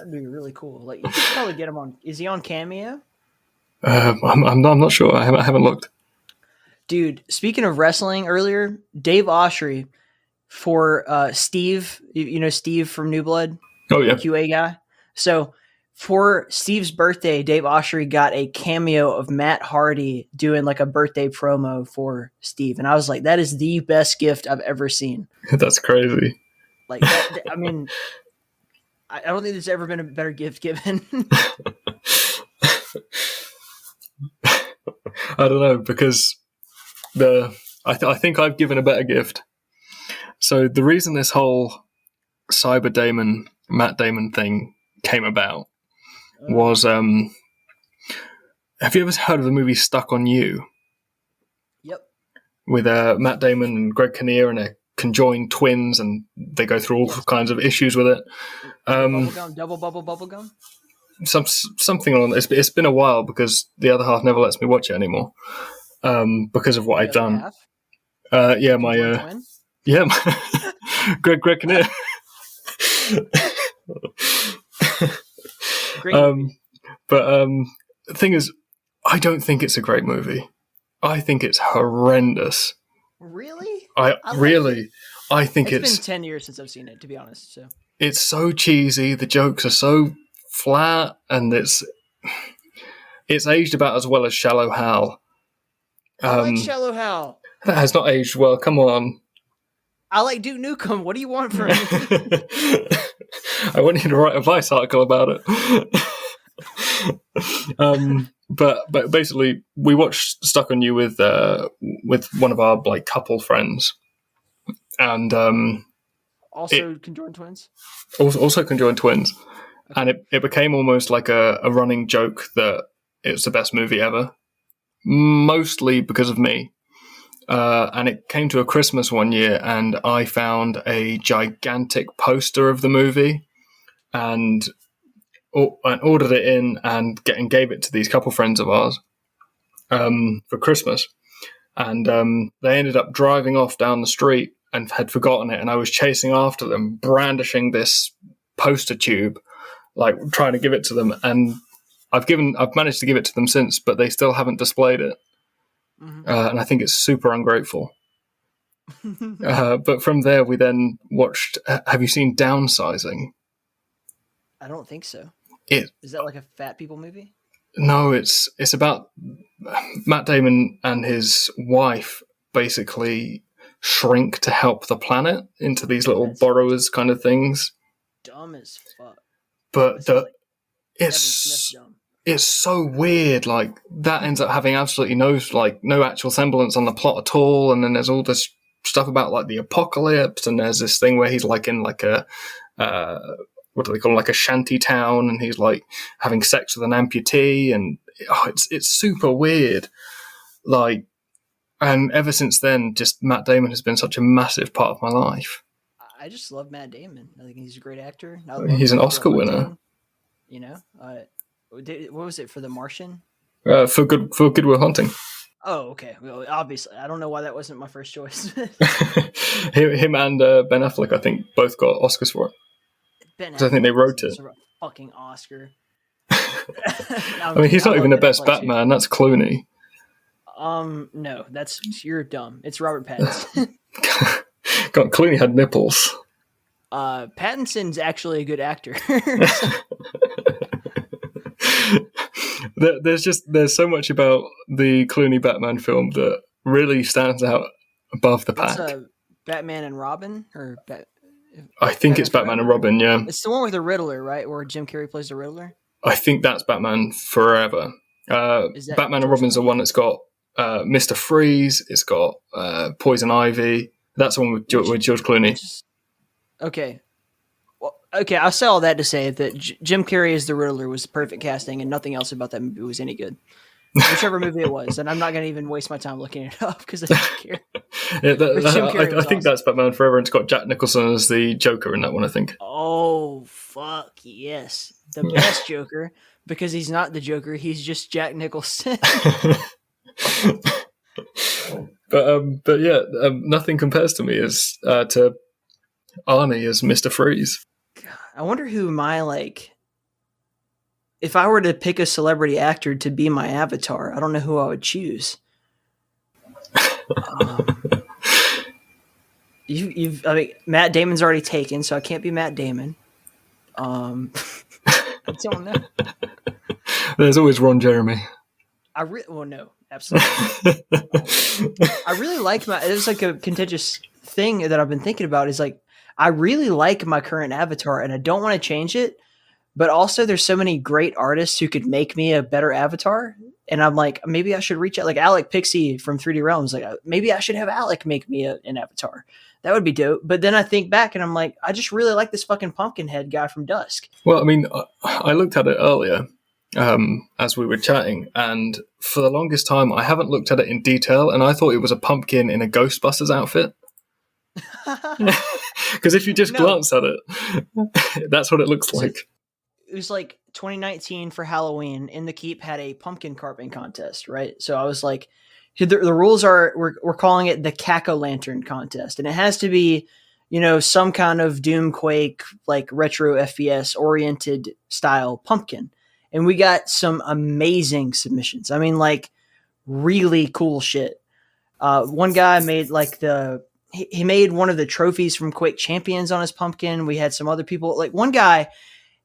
That'd be really cool. Like you could probably get him on. Is he on Cameo? I'm not sure. I haven't looked. Dude, speaking of wrestling earlier, Dave Oshry for Steve, you know Steve from New Blood, Oh yeah. QA guy. So for Steve's birthday, Dave Oshry got a cameo of Matt Hardy doing like a birthday promo for Steve, and I was like, that is the best gift I've ever seen. That's crazy. Like, that, I mean, I don't think there's ever been a better gift given. I don't know, because I think I've given a better gift. So the reason this whole Matt Damon thing came about was, have you ever heard of the movie Stuck on You? Yep. With Matt Damon and Greg Kinnear, and they're conjoined twins, and they go through all kinds of issues with it. Bubblegum, double bubblegum. Something along. It's been a while because the other half never lets me watch it anymore because of what I've done. Yeah, my Greg Kinnear. But the thing is, I don't think it's a great movie. I think it's horrendous. Really? I think it's been 10 years since I've seen it, to be honest. So it's so cheesy. The jokes are so flat, and it's aged about as well as Shallow Hal. I like Shallow Hal. That has not aged well. Come on. I like Duke Nukem. What do you want from me? I want you to write a Vice article about it. But basically, we watched Stuck on You with one of our like couple friends, and also conjoined twins. Also conjoined twins, and it became almost like a running joke that it's the best movie ever, mostly because of me. And it came to a Christmas one year, and I found a gigantic poster of the movie, and ordered it in and gave it to these couple friends of ours for Christmas. And they ended up driving off down the street and had forgotten it, and I was chasing after them, brandishing this poster tube, like trying to give it to them. And I've managed to give it to them since, but they still haven't displayed it. Mm-hmm. And I think it's super ungrateful. But from there, we then watched. Have you seen Downsizing? I don't think so. Is that like a fat people movie? No, it's about Matt Damon and his wife basically shrink to help the planet into these little borrowers kind of things. Dumb as fuck. But it's so weird. Like that ends up having absolutely no actual semblance on the plot at all. And then there's all this stuff about like the apocalypse, and there's this thing where he's like in like a what do they call it? Like a shanty town, and he's like having sex with an amputee, and it's super weird. Like, and ever since then, just Matt Damon has been such a massive part of my life. I just love Matt Damon. I think he's a great actor. He's an Oscar winner. You know, what was it for The Martian? For Good Will Hunting. Oh, okay. Well, obviously, I don't know why that wasn't my first choice. him and Ben Affleck, I think, both got Oscars for it. Ben I think they wrote it. A fucking Oscar. I mean, he's not even the best Batman. That's Clooney. No, you're dumb. It's Robert Pattinson. God, Clooney had nipples. Pattinson's actually a good actor. There's so much about the Clooney Batman film that really stands out above the pack. Batman and Robin, or I think it's Batman and Robin. Yeah, it's the one with the Riddler, right? Where Jim Carrey plays the Riddler. I think that's Batman Forever. Batman and Robin's the one that's got Mr. Freeze. It's got Poison Ivy. That's the one with George Clooney. Okay. Well, okay, I'll say all that to say that Jim Carrey as the Riddler was perfect casting, and nothing else about that movie was any good. Whichever movie it was, and I'm not going to even waste my time looking it up because I don't care. Yeah, I think that's Batman Forever, and it's got Jack Nicholson as the Joker in that one, I think. Oh, fuck, yes. The best Joker, because he's not the Joker, he's just Jack Nicholson. But yeah, nothing compares to me as to Arnie as Mr. Freeze. God, I wonder who my if I were to pick a celebrity actor to be my avatar, I don't know who I would choose. I mean, Matt Damon's already taken, so I can't be Matt Damon. I don't know. There's always Ron Jeremy. No, absolutely. I really like it's like a contentious thing that I've been thinking about is like, I really like my current avatar and I don't want to change it, but also there's so many great artists who could make me a better avatar. And I'm like, maybe I should reach out, like Alec Pixie from 3D Realms. Like maybe I should have Alec make me an avatar. That would be dope. But then I think back and I'm like, I just really like this fucking Pumpkinhead guy from Dusk. Well, I mean, I looked at it earlier as we were chatting, and for the longest time, I haven't looked at it in detail, and I thought it was a pumpkin in a Ghostbusters outfit. Because if you just glance at it, that's what it looks like. It was like 2019 for Halloween, and the Keep had a pumpkin carving contest, right? So I was like, the rules are we're calling it the Cack-O-Lantern contest, and it has to be, some kind of Doom Quake like retro FPS oriented style pumpkin. And we got some amazing submissions. I mean, like really cool shit. One guy made like he made one of the trophies from Quake Champions on his pumpkin. We had some other people, like one guy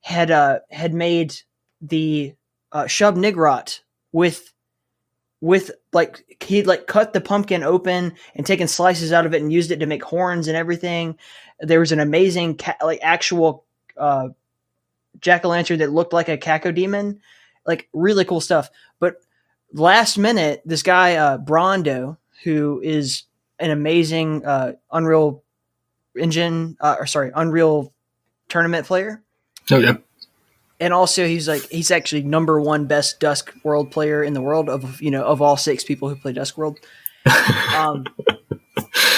had made the Shub Nigrot with like he'd like cut the pumpkin open and taken slices out of it and used it to make horns and everything. There was an amazing actual jack-o'-lantern that looked like a cacodemon, like really cool stuff. But last minute, this guy Brondo, who is an amazing Unreal tournament player. Oh yeah. And also he's actually number one best Dusk World player in the world of all 6 people who play Dusk World.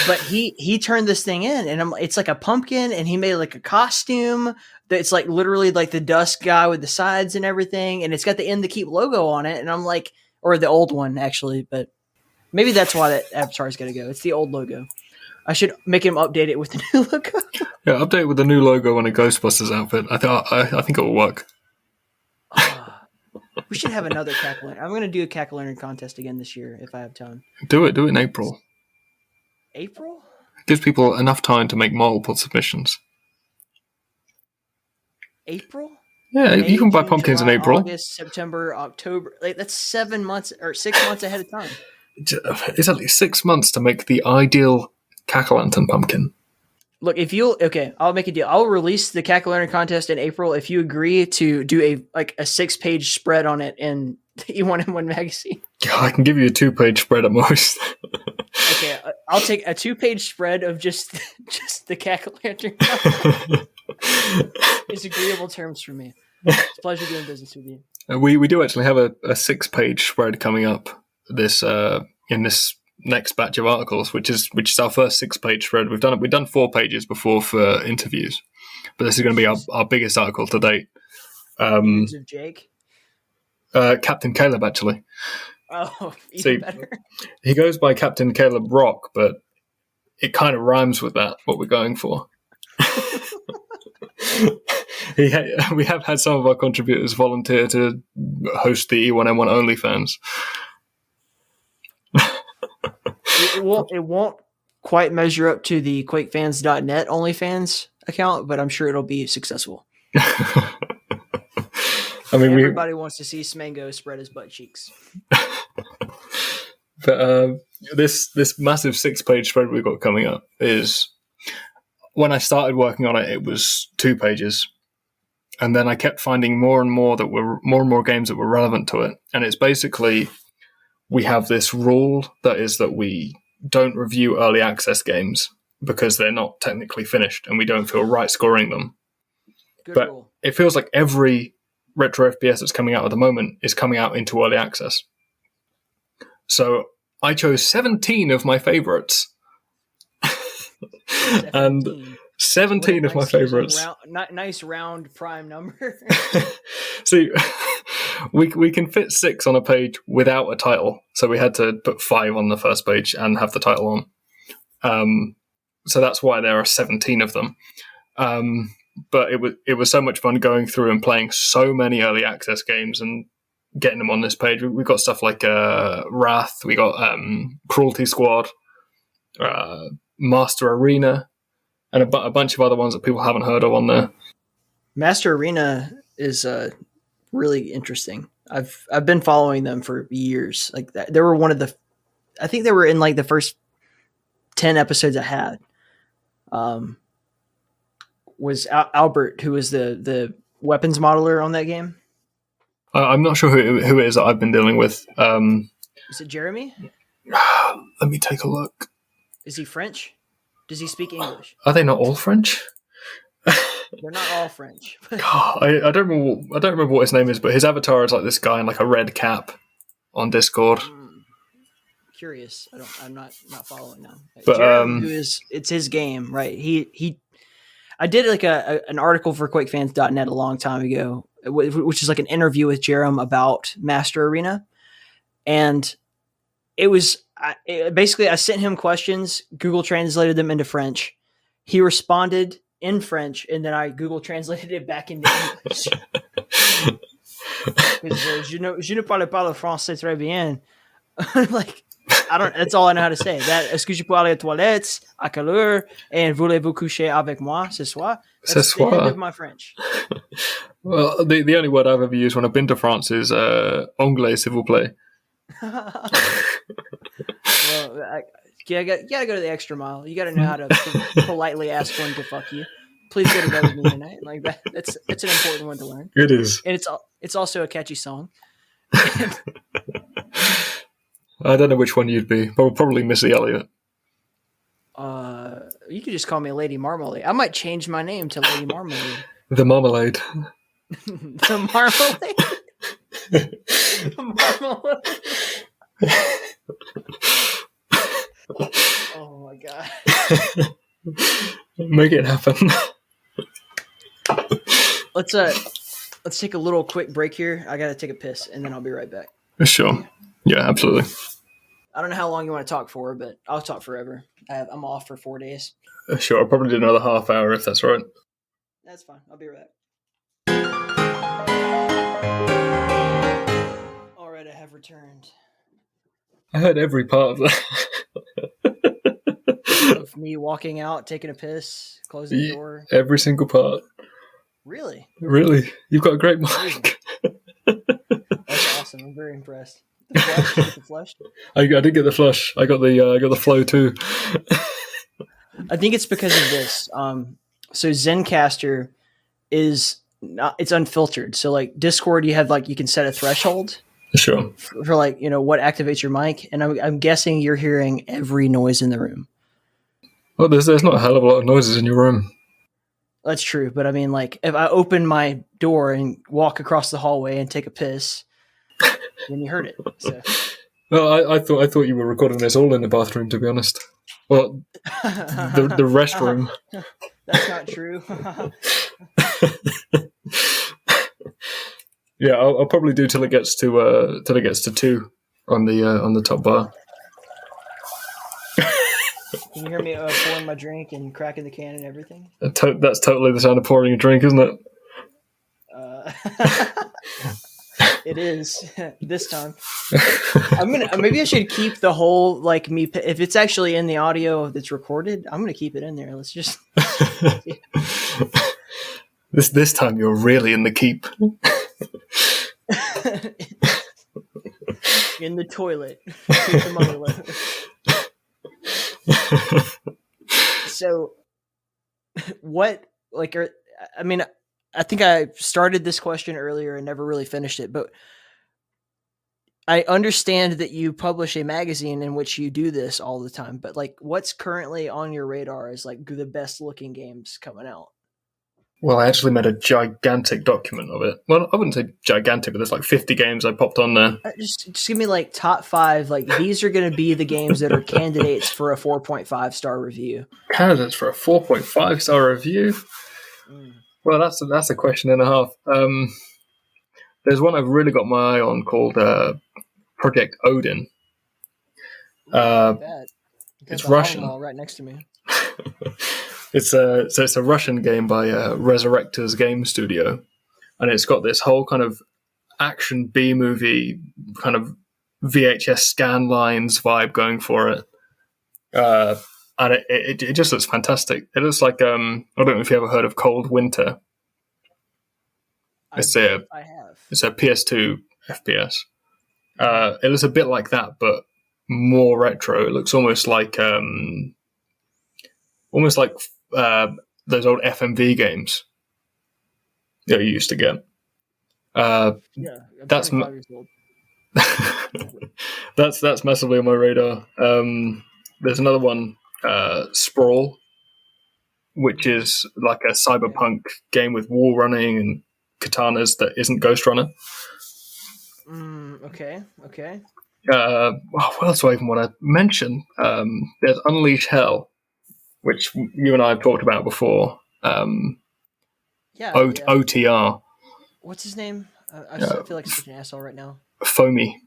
But he turned this thing in, and it's like a pumpkin, and he made like a costume that's like literally like the Dusk guy with the sides and everything, and it's got the In the Keep logo on it, and I'm like, or the old one actually, but maybe that's why that avatar is gonna go. It's the old logo. I should make him update it with the new logo. Yeah, update it with the new logo on a Ghostbusters outfit. I think it will work. We should have another Cack-O-Lantern. I'm going to do a Cack-O-Lantern contest again this year if I have time. Do it in April. April? It gives people enough time to make multiple submissions. April? Yeah, May, you can buy June, pumpkins July, in April. August, September, October. Like, that's 7 months or 6 months ahead of time. It's at least 6 months to make the ideal Cack-O-Lantern pumpkin. Look, I'll make a deal. I'll release the Cack-O-Lantern contest in April if you agree to do a 6-page spread on it in the E1M1 magazine. Yeah, I can give you a 2-page spread at most. Okay, I'll take a 2-page spread of just the Cack-O-Lantern. It's agreeable terms for me. It's a pleasure doing business with you. We do actually have a 6-page spread coming up in this next batch of articles, which is our first 6-page spread. We've done 4 pages before for interviews, but this is going to be our biggest article to date. Of Jake, Captain Caleb, actually. Oh, even better. He goes by Captain Caleb Rock, but it kind of rhymes with that. What we're going for. We have had some of our contributors volunteer to host the E1M1 OnlyFans. It won't quite measure up to the QuakeFans.net OnlyFans account, but I'm sure it'll be successful. I mean, everybody wants to see Smango spread his butt cheeks. But this massive 6-page spread we've got coming up is, when I started working on it, it was 2 pages. And then I kept finding more and more games that were relevant to it. And it's basically, we have this rule that we don't review early access games because they're not technically finished and we don't feel right scoring them. Good but rule. It feels like every retro FPS that's coming out at the moment is coming out into early access. So I chose 17 of my favorites. And 17 of my favorites. Nice round prime number. See, we can fit 6 on a page without a title, so we had to put 5 on the first page and have the title on. So that's why there are 17 of them. but it was so much fun going through and playing so many early access games and getting them on this page. We got stuff like Wrath, we got Cruelty Squad, Master Arena, and a bunch of other ones that people haven't heard of on there. Master Arena is really interesting. I've been following them for years. Like that, they were one of the, I think they were in like the first 10 episodes I had. Was Albert, who was the weapons modeler on that game. I'm not sure who it is that I've been dealing with. Is it Jeremy? Let me take a look. Is he French? Does he speak English? Are they not all French? They're not all French. God, I don't remember what his name is, but his avatar is like this guy in like a red cap on Discord. Curious. I'm not following now. But Jeremy, it's his game, right? I did like an article for QuakeFans.net a long time ago, which is like an interview with Jerem about Master Arena, and it was basically I sent him questions, Google translated them into French. He responded in French, and then I Google translated it back into English. Je ne parle pas le français très bien. Like, that's all I know how to say. Est-ce que je peux aller aux toilettes? À quelle heure? And voulez-vous coucher avec moi ce soir? That's the end of my French. Well, the only word I've ever used when I've been to France is anglais, s'il vous plaît. Well, you gotta go to the extra mile. You gotta know how to politely ask one to fuck you. Please go to bed with me tonight. Like that. It's an important one to learn. It is, and it's also a catchy song. I don't know which one you'd be. Probably Missy Elliott. You could just call me Lady Marmalade. I might change my name to Lady Marmalade. The Marmalade. The Marmalade. The Marmalade. Oh my god. Make it happen. Let's take a little quick break here. I gotta take a piss, and then I'll be right back. Sure. Yeah, absolutely. I don't know how long you want to talk for, but I'll talk forever. I'm off for 4 days. Sure, I'll probably do another half hour if that's right. That's fine. I'll be right back. All right, I have returned. I heard every part of that. Of me walking out, taking a piss, closing the door. Every single part. Really? Really? You've got a great mic. That's awesome. I'm very impressed. The flush? I did get the flush. I got the flow too. I think it's because of this. So Zencaster is not, it's unfiltered. So like Discord, you have like, you can set a threshold. Sure. For like, what activates your mic. And I'm guessing you're hearing every noise in the room. Well, there's not a hell of a lot of noises in your room. That's true. But I mean, like, if I open my door and walk across the hallway and take a piss, then you heard it. So. Well, I thought you were recording this all in the bathroom, to be honest. Well, the restroom. That's not true. Yeah, I'll probably do till it gets to 2 on the top bar. Can you hear me pouring my drink and cracking the can and everything? That's totally the sound of pouring a drink, isn't it? It is this time. Maybe I should keep the whole like me. If it's actually in the audio that's recorded, I'm gonna keep it in there. Let's just. This time you're really in the keep. In the toilet. Keep the mother. So, what like? I think I started this question earlier and never really finished it, but I understand that you publish a magazine in which you do this all the time, but like what's currently on your radar is like the best looking games coming out? Well, I actually made a gigantic document of it. Well, I wouldn't say gigantic, but there's like 50 games I popped on there. Just give me like top 5. Like these are going to be the games that are candidates for a 4.5 star review. Candidates for a 4.5 star review? Well, that's a question and a half. There's one I've really got my eye on called Project Odin. It's Russian. right next to me. It's a Russian game by Resurrectors Game Studio, and it's got this whole kind of action B movie kind of VHS scan lines vibe going for it, and it just looks fantastic. It looks like I don't know if you ever heard of Cold Winter. I have. It's a PS2 FPS. It looks a bit like that, but more retro. It looks almost like those old FMV games that you used to get. Yeah, that's 25 years old. that's massively on my radar. There's another one, Sprawl, which is like a cyberpunk game with wall running and katanas that isn't Ghost Runner. Okay. What else do I even want to mention? There's Unleash Hell, which you and I have talked about before. OTR. What's his name? I feel like such an asshole right now. Foamy.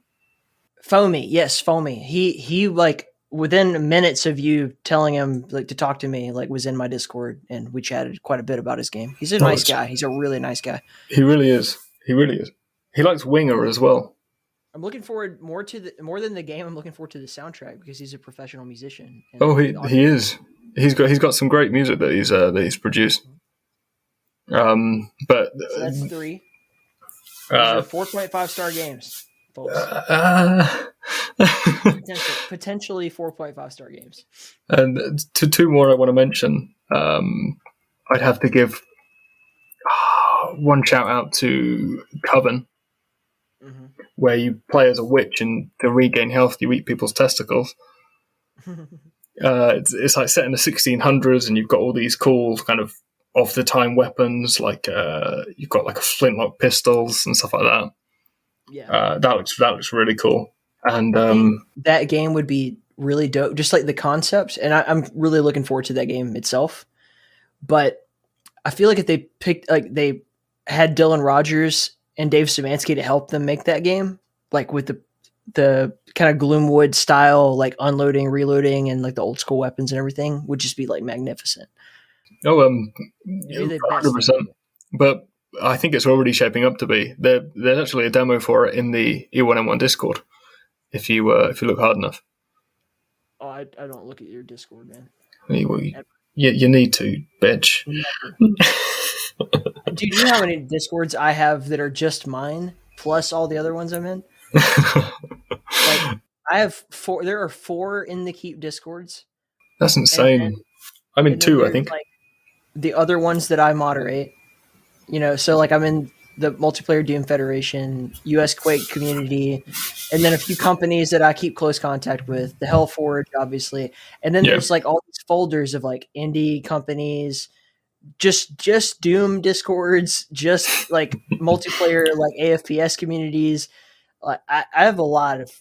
Yes, Foamy. He like within minutes of you telling him like to talk to me, like was in my Discord and we chatted quite a bit about his game. He's a nice guy. He's a really nice guy. He really is. He likes Winger as well. I'm looking forward more than the game. I'm looking forward to the soundtrack because he's a professional musician. He is. He's got some great music that he's produced. So that's 3. These are 4.5 star games, folks. Potentially 4.5 star games. And to 2 more I want to mention. I'd have to give one shout out to Coven, where you play as a witch and to regain health you eat people's testicles. It's like set in the 1600s and you've got all these cool kind of the time weapons, like you've got like a flintlock pistols and stuff like that. Yeah, that looks really cool. And that game would be really dope, just like the concept. And I'm really looking forward to that game itself. But I feel like if they had Dylan Rogers and Dave Szymanski to help them make that game, like with the kind of Gloomwood style, like unloading, reloading, and like the old school weapons and everything, would just be like magnificent. 100%. But I think it's already shaping up to be. There's actually a demo for it in the E1M1 Discord. If you look hard enough. Oh, I don't look at your Discord, man. You need to, bitch. Do you know how many Discords I have that are just mine, plus all the other ones I'm in? Like, I have 4. There are 4 in the Keep Discords. That's insane. I'm in 2, I think. Like, the other ones that I moderate, so like I'm in the Multiplayer Doom Federation, US Quake community, and then a few companies that I keep close contact with, the Hellforge, obviously. And then there's like all these folders of like indie companies, just Doom Discords, just like multiplayer, like AFPS communities. Like I have a lot of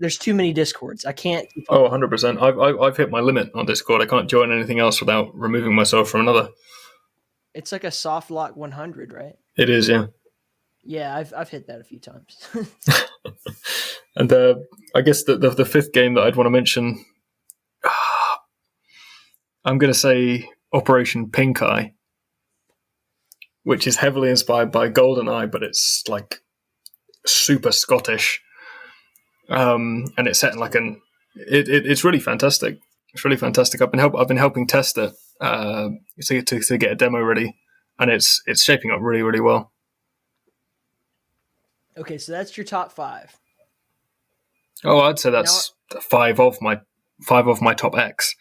there's too many Discords. I can't. 100%. I've hit my limit on Discord. I can't join anything else without removing myself from another. It's like a soft lock 100, right? It is, yeah. Yeah, I've hit that a few times. And I guess the 5th game that I'd want to mention, I'm going to say Operation Pink Eye, which is heavily inspired by GoldenEye, but it's like super Scottish. And it's set in like it's really fantastic. It's really fantastic. I've been helping test it to get a demo ready, and it's shaping up really, really well. Okay, so that's your top 5. Oh, I'd say that's 5 of my top X.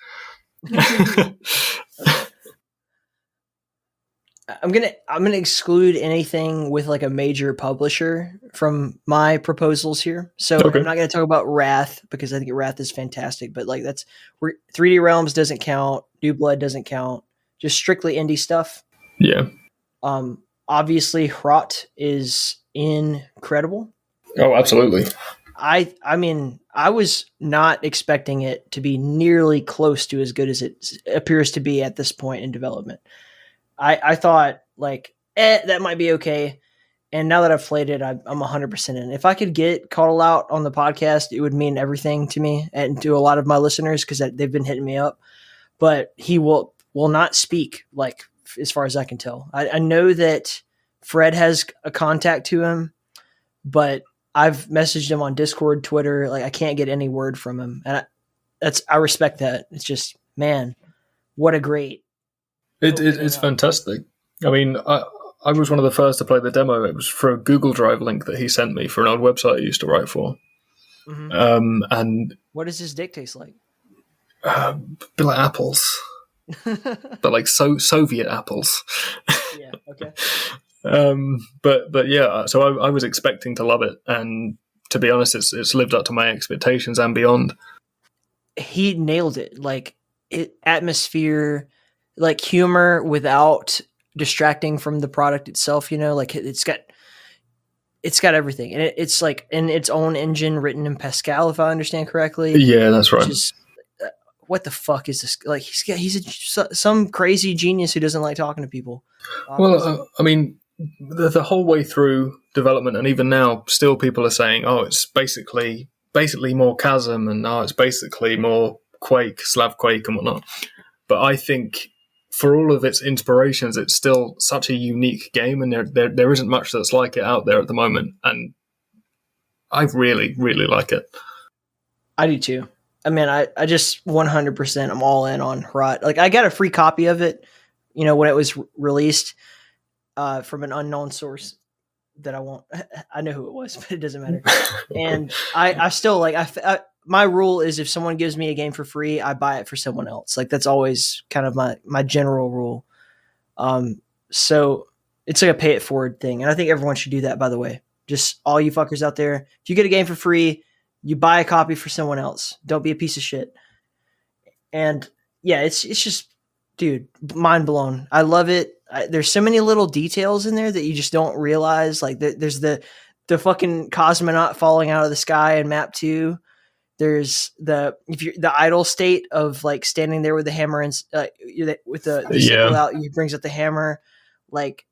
I'm gonna exclude anything with like a major publisher from my proposals here. So I'm not gonna talk about Wrath because I think Wrath is fantastic, but like 3D Realms doesn't count, New Blood doesn't count, just strictly indie stuff. Yeah. Obviously Hrot is incredible. Oh, absolutely. I mean, I was not expecting it to be nearly close to as good as it appears to be at this point in development. I thought like, that might be okay. And now that I've played it, I'm 100% in. If I could get called out on the podcast, it would mean everything to me and to a lot of my listeners because they've been hitting me up. but he will not speak, like, as far as I can tell. I know that Fred has a contact to him, but I've messaged him on Discord, Twitter. Like, I can't get any word from him, and I respect that. It's just, man, what a great. It's fantastic. I mean, I was one of the first to play the demo. It was for a Google Drive link that he sent me for an old website I used to write for. Mm-hmm. And what does his dick taste like? A bit like apples, but like Soviet apples. Yeah. Okay. But yeah, so I was expecting to love it, and to be honest, it's lived up to my expectations and beyond. He nailed it. Like, atmosphere, like humor without distracting from the product itself. Like it's got everything, and it's like in its own engine, written in Pascal, if I understand correctly. Yeah, that's right. Just, what the fuck is this? Like, he's some crazy genius who doesn't like talking to people. Well, I mean, the whole way through development, and even now, still people are saying, "Oh, it's basically more Chasm," and "Oh, it's basically more Quake, Slav Quake, and whatnot." But I think, for all of its inspirations, it's still such a unique game, and there isn't much that's like it out there at the moment, and I really, really like it. I do too. I mean, I just 100%, I'm all in on Hrot. Like, I got a free copy of it, when it was released from an unknown source that I know who it was, but it doesn't matter. And I still, like, my rule is, if someone gives me a game for free, I buy it for someone else. Like, that's always kind of my general rule. So it's like a pay it forward thing. And I think everyone should do that, by the way. Just all you fuckers out there, if you get a game for free, you buy a copy for someone else. Don't be a piece of shit. And yeah, it's just, dude, mind blown. I love it. There's so many little details in there that you just don't realize. Like, there's the fucking cosmonaut falling out of the sky in map 2. There's the idle state of, like, standing there with the hammer and with the sickle out. He brings up the hammer. Like,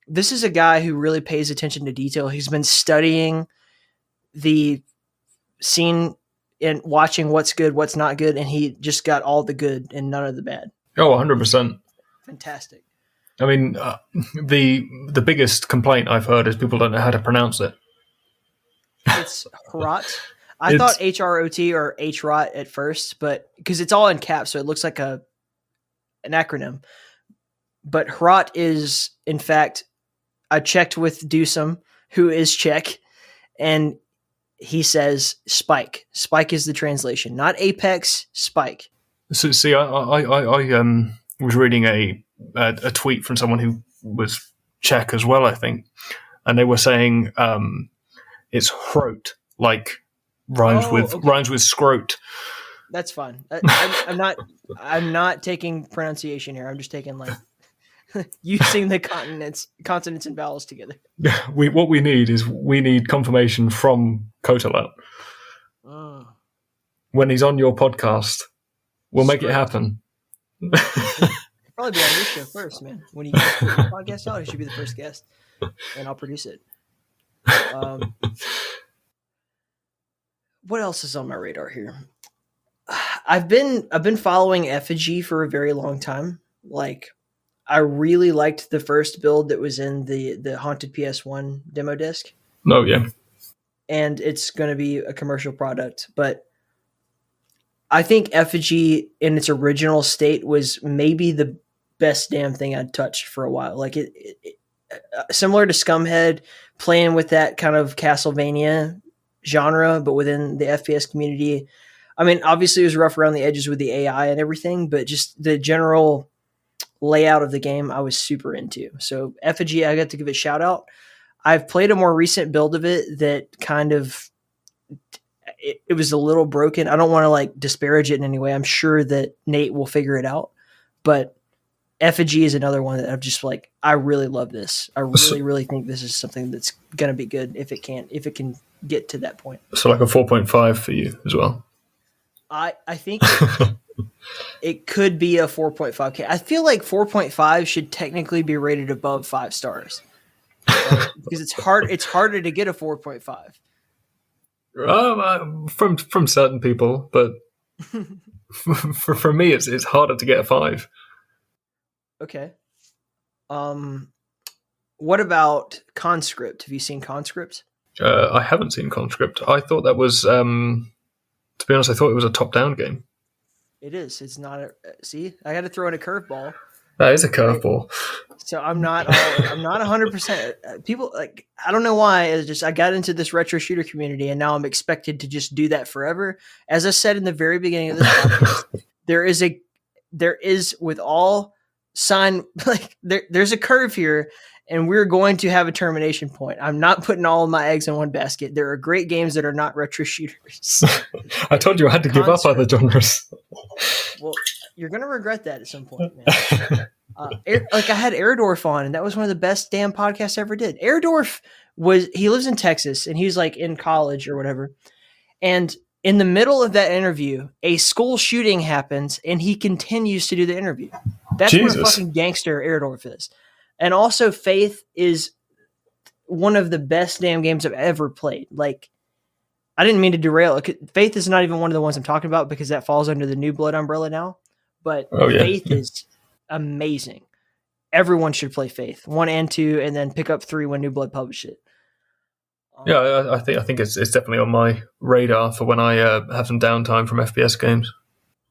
this is a guy who really pays attention to detail. He's been studying the scene and watching what's good, what's not good, and he just got all the good and none of the bad. Oh, 100%. Fantastic. I mean, the biggest complaint I've heard is people don't know how to pronounce it. It's Hrot. I thought HROT or HROT at first, but because it's all in caps, so it looks like an acronym. But Hrot is, in fact, I checked with Dewsum, who is Czech, and he says Spike. Spike is the translation, not Apex. Spike. So, see, I was reading a tweet from someone who was Czech as well, I think, and they were saying it's Hrot, like rhymes with scrote. That's fine. I'm not taking pronunciation here. I'm just taking, like, using the consonants and vowels together. What we need confirmation from Kotalat. When he's on your podcast, we'll make it happen. Probably be on your show first, man. When you put your podcast out, he should be the first guest, and I'll produce it. What else is on my radar here? I've been following Effigy for a very long time. Like, I really liked the first build that was in the Haunted PS1 demo disc. Oh, yeah. And it's going to be a commercial product. But I think Effigy in its original state was maybe the best damn thing I'd touched for a while. Like, it similar to Scumhead, playing with that kind of Castlevania genre, but within the FPS community. I mean, obviously it was rough around the edges with the AI and everything, but just the general layout of the game I was super into. So Effigy, I got to give it a shout out. I've played a more recent build of it that kind of it was a little broken. I don't want to, like, disparage it in any way. I'm sure that Nate will figure it out, but Effigy is another one that I'm just like, I really love this. I really, really think this is something that's going to be good if it can get to that point. So like a 4.5 for you as well. I think it could be a 4.5K. I feel like 4.5 should technically be rated above 5 stars, because it's harder to get a 4.5. From certain people, but for me, it's harder to get a 5. Okay. What about Conscript? Have you seen Conscript? I haven't seen Conscript. I thought that was, to be honest, I thought it was a top-down game. It is. It's not. See, I got to throw in a curveball. That is a curveball. So I'm not 100%. People like, I don't know why. It's just I got into this retro shooter community, and now I'm expected to just do that forever. As I said in the very beginning of this podcast, there is with all sign like there's a curve here, and we're going to have a termination point. I'm not putting all of my eggs in one basket. There are great games that are not retro shooters. I told you I had to give up other genres. Well, you're gonna regret that at some point, man. Like I had Airdorf on, and that was one of the best damn podcasts I ever did. Airdorf he lives in Texas, and he's like in college or whatever. And in the middle of that interview, a school shooting happens, and he continues to do the interview. That's what a fucking gangster Airdorf is. And also, Faith is one of the best damn games I've ever played. Like, I didn't mean to derail it. Faith is not even one of the ones I'm talking about because that falls under the New Blood umbrella now. But Faith is amazing. Everyone should play Faith 1 and 2, and then pick up 3 when New Blood publish it. Yeah, I think it's definitely on my radar for when I have some downtime from FPS games.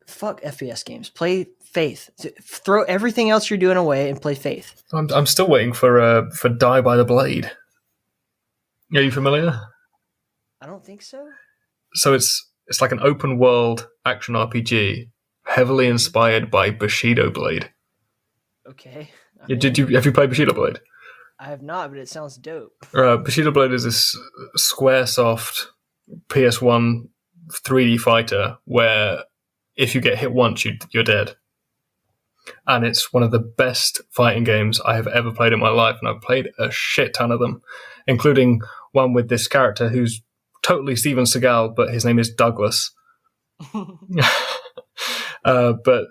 Fuck FPS games. Play Faith. Throw everything else you're doing away and play Faith. I'm still waiting for Die by the Blade. Are you familiar? I don't think so. So it's like an open world action RPG, heavily inspired by Bushido Blade. Okay. Have you played Bushido Blade? I have not, but it sounds dope. Bushido Blade is this Squaresoft PS1 3D fighter where if you get hit once, you're dead. And it's one of the best fighting games I have ever played in my life, and I've played a shit ton of them, including one with this character who's totally Steven Seagal, but his name is Douglas. But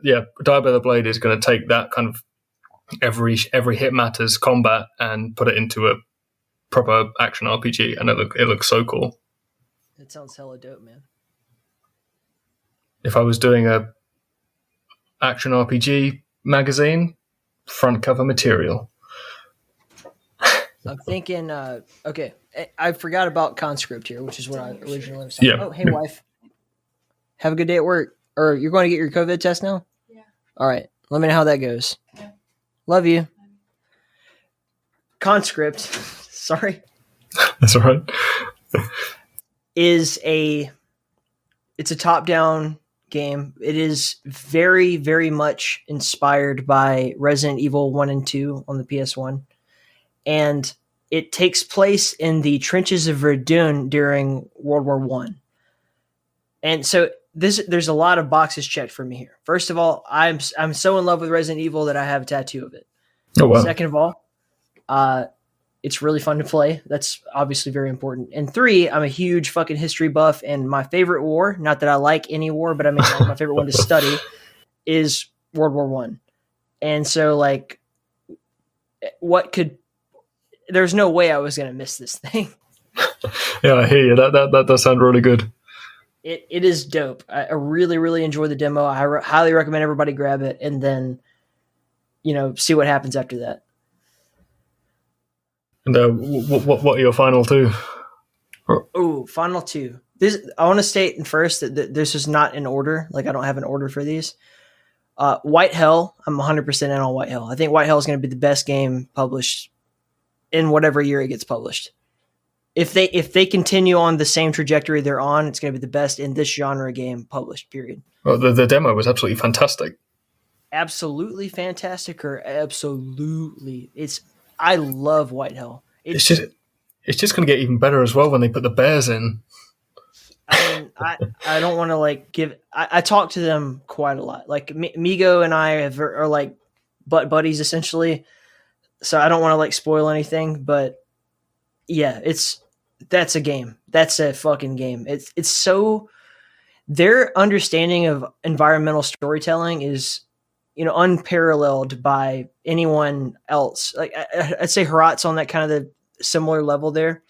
yeah, Die by the Blade is going to take that kind of every hit matters combat and put it into a proper action RPG, and it looks so cool. It sounds hella dope, man. If I was doing a action RPG magazine, front cover material. I'm thinking, okay, I forgot about Conscript here, which is what I originally was talking about. Oh, hey, wife. Have a good day at work. Or you're going to get your COVID test now? Yeah. All right. Let me know how that goes. Yeah. Love you. Conscript, sorry. That's all right. It's a top-down game. It is very, very much inspired by Resident Evil 1 and 2 on the PS1. And it takes place in the trenches of Verdun during World War One. And so there's a lot of boxes checked for me here. First of all, I'm so in love with Resident Evil that I have a tattoo of it. Oh, wow. Second of all, it's really fun to play. That's obviously very important. And 3, I'm a huge fucking history buff, and my favorite war, not that I like any war, but I mean my favorite one to study is World War One. And so like there's no way I was going to miss this thing. Yeah, I hear you. That does sound really good. It is dope. I really, really enjoy the demo. I highly recommend everybody grab it and then, see what happens after that. And what are your final 2? Oh, final 2. I want to state first that this is not in order. Like I don't have an order for these. White Hell, I'm 100% in on White Hell. I think White Hell is going to be the best game published in whatever year it gets published. If they continue on the same trajectory they're on, it's going to be the best in this genre game published, period. Well, the demo was absolutely fantastic. Absolutely fantastic, or absolutely. I love White Hell. It's just going to get even better as well when they put the bears in. I mean, I don't want to like give. I talk to them quite a lot. Like Migo and I are like buddies essentially. So I don't want to like spoil anything, but yeah, that's a game. That's a fucking game. It's so their understanding of environmental storytelling is, unparalleled by anyone else. Like I'd say Herat's on that kind of the similar level there,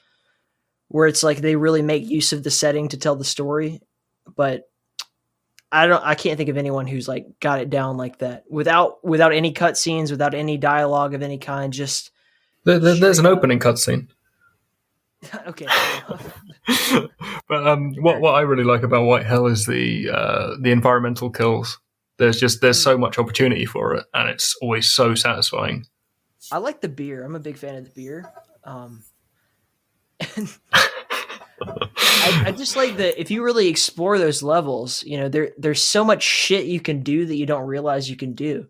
where it's like they really make use of the setting to tell the story. But I can't think of anyone who's like got it down like that without any cutscenes, without any dialogue of any kind. Just There's an opening cutscene. okay. But what I really like about White Hell is the environmental kills. There's so much opportunity for it, and it's always so satisfying. I like the beer. I'm a big fan of the beer. I just like that if you really explore those levels, you know, there's so much shit you can do that you don't realize you can do.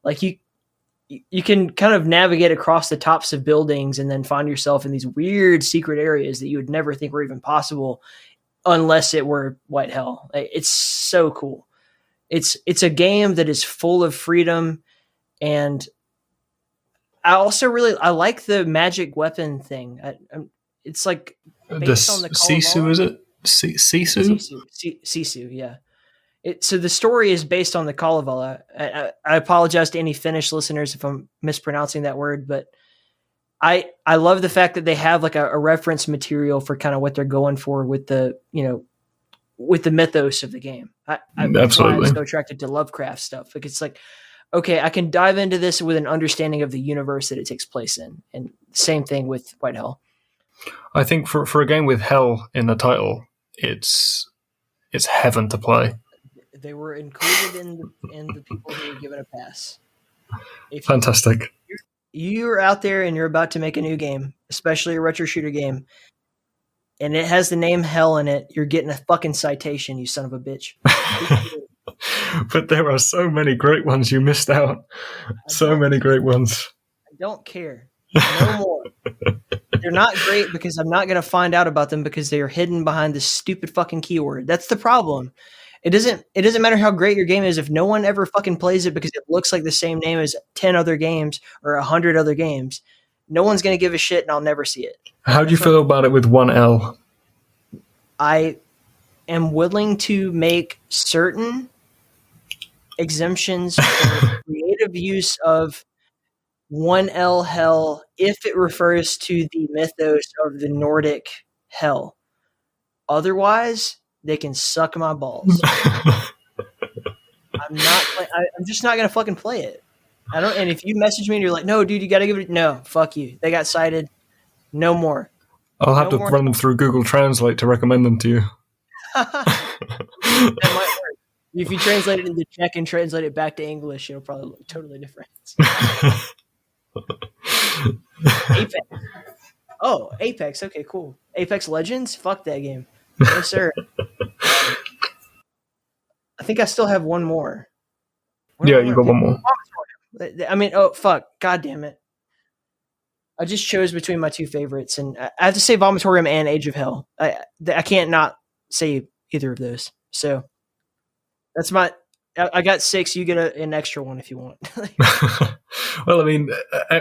Like you can kind of navigate across the tops of buildings and then find yourself in these weird secret areas that you would never think were even possible unless it were White Hell. It's so cool. It's a game that is full of freedom, and I also I like the magic weapon thing. It's like based on the Sisu, is it? Sisu? Sisu, yeah. So the story is based on the Kalevala. I apologize to any Finnish listeners if I'm mispronouncing that word, but I love the fact that they have like a reference material for kind of what they're going for with the, you know, with the mythos of the game. I'm so attracted to Lovecraft stuff. Like it's like, okay, I can dive into this with an understanding of the universe that it takes place in. And same thing with White Hell. I think for a game with hell in the title, it's heaven to play. They were included in the people who were given a pass. Fantastic. You're out there and you're about to make a new game, especially a retro shooter game, and it has the name Hell in it, you're getting a fucking citation, you son of a bitch. But there are so many great ones you missed out. So many great ones. I don't care. No more. They're not great because I'm not going to find out about them because they are hidden behind this stupid fucking keyword. That's the problem. It doesn't matter how great your game is if no one ever fucking plays it because it looks like the same name as 10 other games or 100 other games. No one's going to give a shit and I'll never see it. How do you feel about it with 1L? I am willing to make certain exemptions for creative use of 1L Hell if it refers to the mythos of the Nordic hell. Otherwise, they can suck my balls. I'm just not gonna fucking play it. I don't. And if you message me and you're like, "No, dude, you gotta give it," no, fuck you. They got cited. No more. I'll have to run them through Google Translate to recommend them to you. That might work. If you translate it into Czech and translate it back to English, it'll probably look totally different. Apex. Oh, Apex. Okay, cool. Apex Legends? Fuck that game. No, sir. I think I still have one more. Yeah, you got one more. I mean, oh, fuck. God damn it. I just chose between my two favorites, and I have to say Vomitorium and Age of Hell. I can't not say either of those. So that's my... I got 6. You get an extra one if you want. Well, I mean,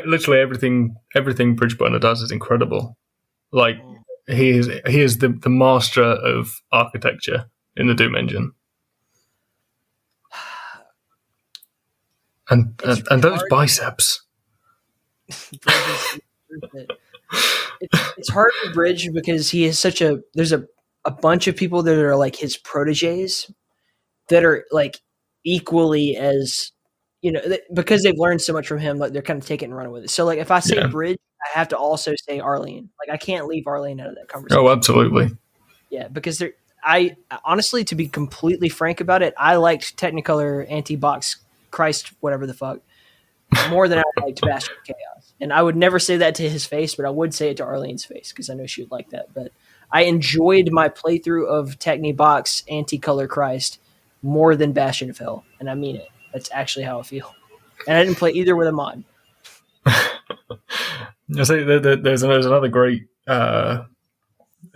literally everything Bridgeburner does is incredible. Like, he is the master of architecture in the Doom engine. And those biceps. It's hard to Bridge because he is there's a bunch of people that are like his proteges that are like equally as, you know, because they've learned so much from him, like they're kind of taking and running with it. So like if I say Bridge, I have to also say Arlene. Like I can't leave Arlene out of that conversation. Oh, absolutely. Yeah, because I honestly, to be completely frank about it, I liked Technicolor Anti-Box Christ, whatever the fuck, more than I liked Bastion of Chaos. And I would never say that to his face, but I would say it to Arlene's face because I know she would like that. But I enjoyed my playthrough of Technibox Anti-Color Christ more than Bastion of Hell, and I mean it. That's actually how I feel. And I didn't play either with a mod. I say there's another great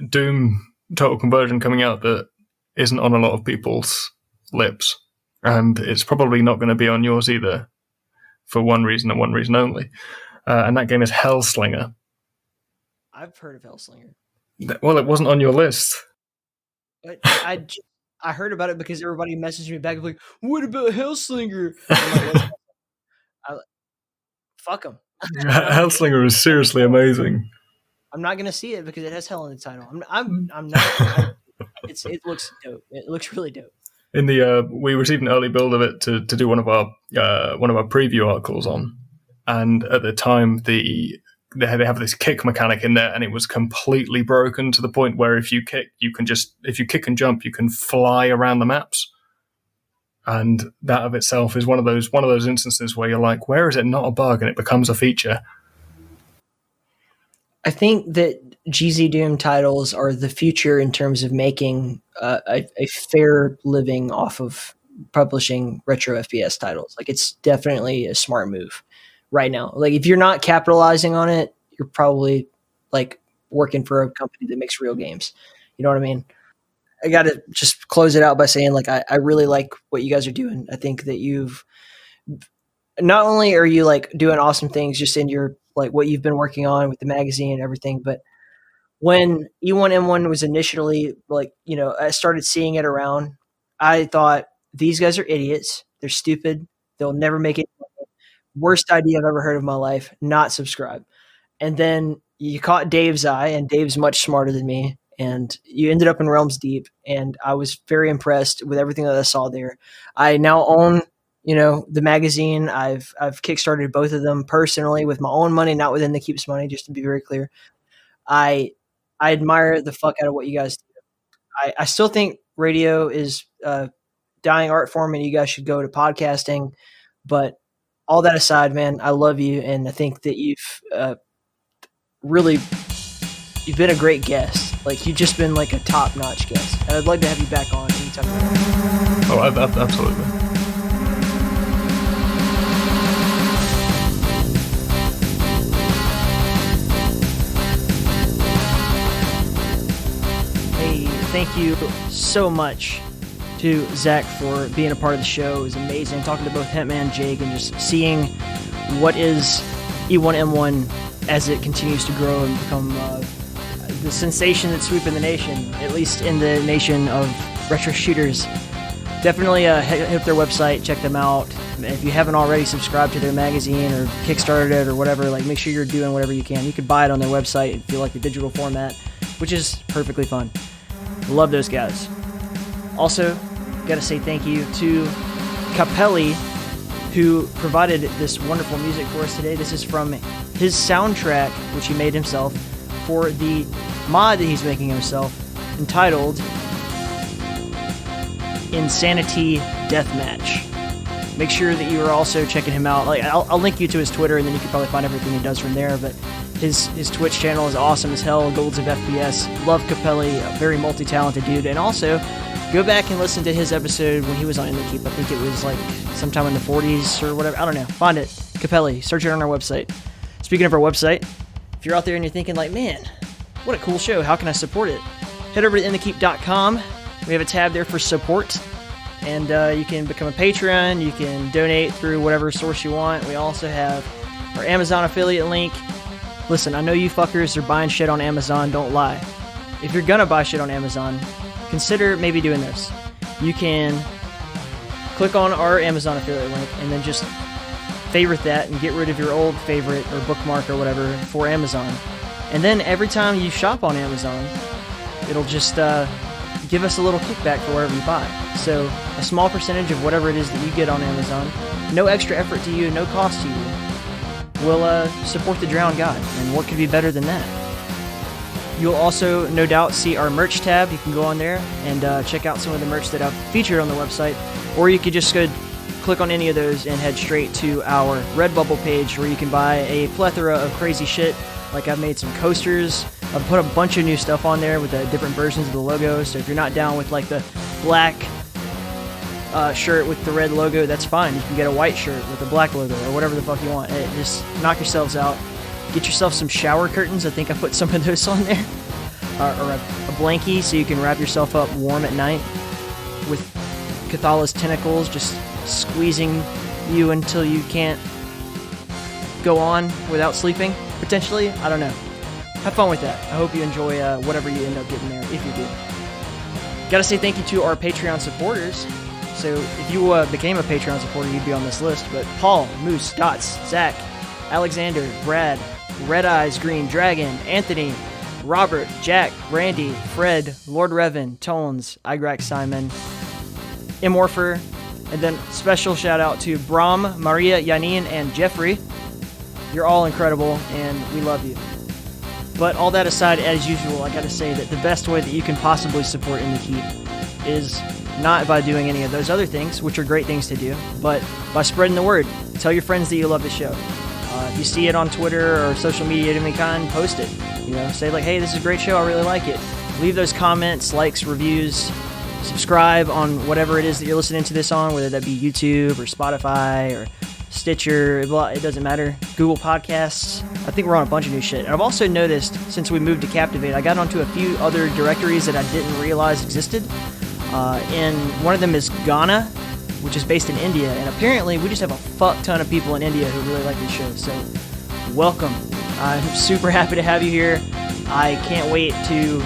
Doom Total Conversion coming out that isn't on a lot of people's lips, and it's probably not going to be on yours either, for one reason and one reason only. And that game is Hellslinger. I've heard of Hellslinger. Well, it wasn't on your list. But I heard about it because everybody messaged me back like, "What about Hellslinger?" Like, fuck them. Hellslinger is seriously amazing. I'm not gonna see it because it has hell in the title. I'm not. It looks dope. It looks really dope. in the we received an early build of it to do one of our preview articles on, and at the time they have this kick mechanic in there, and it was completely broken to the point where if you kick and jump, you can fly around the maps. And that of itself is one of those instances where you're like, where is it not a bug, and it becomes a feature. I think that GZ Doom titles are the future in terms of making a fair living off of publishing retro FPS titles. Like, it's definitely a smart move right now. Like, if you're not capitalizing on it, you're probably like working for a company that makes real games. You know what I mean? I got to just close it out by saying, like, I really like what you guys are doing. I think that you've not only are you like doing awesome things just in your like what you've been working on with the magazine and everything, but when E1M1 was initially like, you know, I started seeing it around, I thought these guys are idiots. They're stupid. They'll never make it. Worst idea I've ever heard of in my life. Not subscribe. And then you caught Dave's eye, and Dave's much smarter than me. And you ended up in Realms Deep, and I was very impressed with everything that I saw there. I now own, you know, the magazine. I've kickstarted both of them personally with my own money, not within the Keep's money, just to be very clear. I admire the fuck out of what you guys do. I still think radio is a dying art form, and you guys should go to podcasting. But all that aside, man, I love you, and I think that you've been a great guest. Like, you've just been like a top-notch guest, and I'd love to have you back on anytime. Oh, absolutely. Hey, thank you so much to Zach for being a part of the show. It was amazing talking to both Hitman, Jake, and just seeing what is E1M1 as it continues to grow and become the sensation that's sweeping the nation, at least in the nation of retro shooters. Definitely hit up their website, check them out. If you haven't already, subscribed to their magazine or kickstarted it or whatever, like, make sure you're doing whatever you can. You could buy it on their website if you like the digital format, which is perfectly fun. Love those guys. Also, got to say thank you to Capelli, who provided this wonderful music for us today. This is from his soundtrack, which he made himself, for the mod that he's making himself, entitled Insanity Deathmatch. Make sure that you are also checking him out. Like, I'll link you to his Twitter, and then you can probably find everything he does from there. But his Twitch channel is awesome as hell. Golds of FPS. Love Capelli, a very multi-talented dude. And also, go back and listen to his episode when he was on In the Keep. I think it was like sometime in the 40s or whatever. I don't know. Find it. Capelli. Search it on our website. Speaking of our website, if you're out there and you're thinking like, man, what a cool show, how can I support it? Head over to inthekeep.com. We have a tab there for support. And you can become a Patreon. You can donate through whatever source you want. We also have our Amazon affiliate link. Listen, I know you fuckers are buying shit on Amazon. Don't lie. If you're gonna buy shit on Amazon, consider maybe doing this. You can click on our Amazon affiliate link and then just favorite that and get rid of your old favorite or bookmark or whatever for Amazon. And then every time you shop on Amazon, it'll just give us a little kickback for wherever you buy. So a small percentage of whatever it is that you get on Amazon, no extra effort to you, no cost to you, will support the drowned god. And what could be better than that? You'll also, no doubt, see our merch tab. You can go on there and check out some of the merch that I've featured on the website. Or you could just go click on any of those and head straight to our Redbubble page, where you can buy a plethora of crazy shit. Like, I've made some coasters. I've put a bunch of new stuff on there with different versions of the logo. So if you're not down with like the black shirt with the red logo, that's fine. You can get a white shirt with a black logo or whatever the fuck you want. Just knock yourselves out. Get yourself some shower curtains. I think I put some of those on there. Or a blankie so you can wrap yourself up warm at night with Cathala's tentacles just squeezing you until you can't go on without sleeping, potentially. I don't know. Have fun with that. I hope you enjoy whatever you end up getting there, if you do. Gotta say thank you to our Patreon supporters. So if you became a Patreon supporter, you'd be on this list. But Paul, Moose, Dots, Zach, Alexander, Brad, Red Eyes, Green Dragon, Anthony, Robert, Jack, Randy, Fred, Lord Revan, Tones, Igrax Simon, Immorpher, and then special shout out to Brahm, Maria, Yanin, and Jeffrey. You're all incredible, and we love you. But all that aside, as usual, I gotta say that the best way that you can possibly support In the Keep is not by doing any of those other things, which are great things to do, but by spreading the word. Tell your friends that you love the show. If you see it on Twitter or social media of any kind, post it. Say like, hey, this is a great show, I really like it. Leave those comments, likes, reviews. Subscribe on whatever it is that you're listening to this on, whether that be YouTube or Spotify or Stitcher, it doesn't matter. Google Podcasts. I think we're on a bunch of new shit. And I've also noticed, since we moved to Captivate, I got onto a few other directories that I didn't realize existed. And one of them is Ghana, which is based in India. And apparently, we just have a fuck ton of people in India who really like this show. So, welcome. I'm super happy to have you here. I can't wait to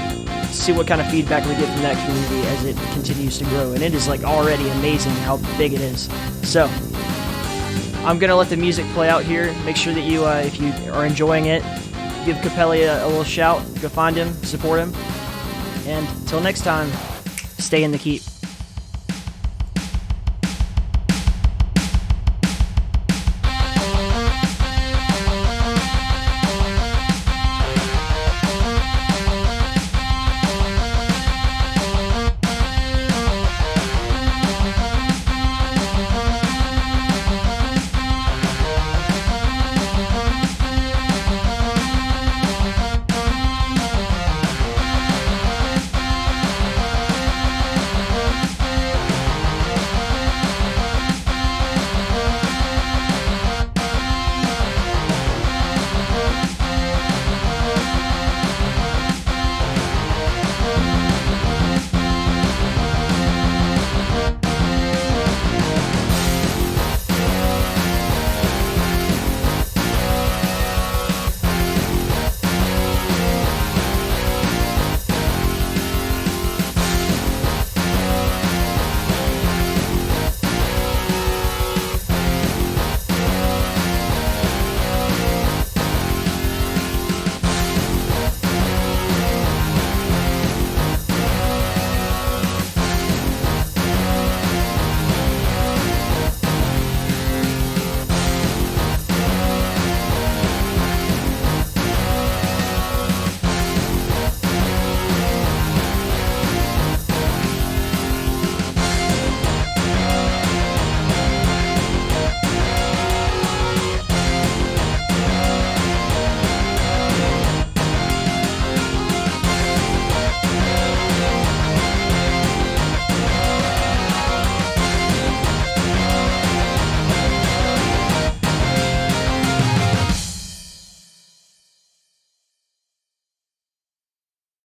see what kind of feedback we get from that community as it continues to grow. And it is like already amazing how big it is. So, I'm going to let the music play out here. Make sure that you, if you are enjoying it, give Capelli a little shout. Go find him, support him. And until next time, stay in the keep.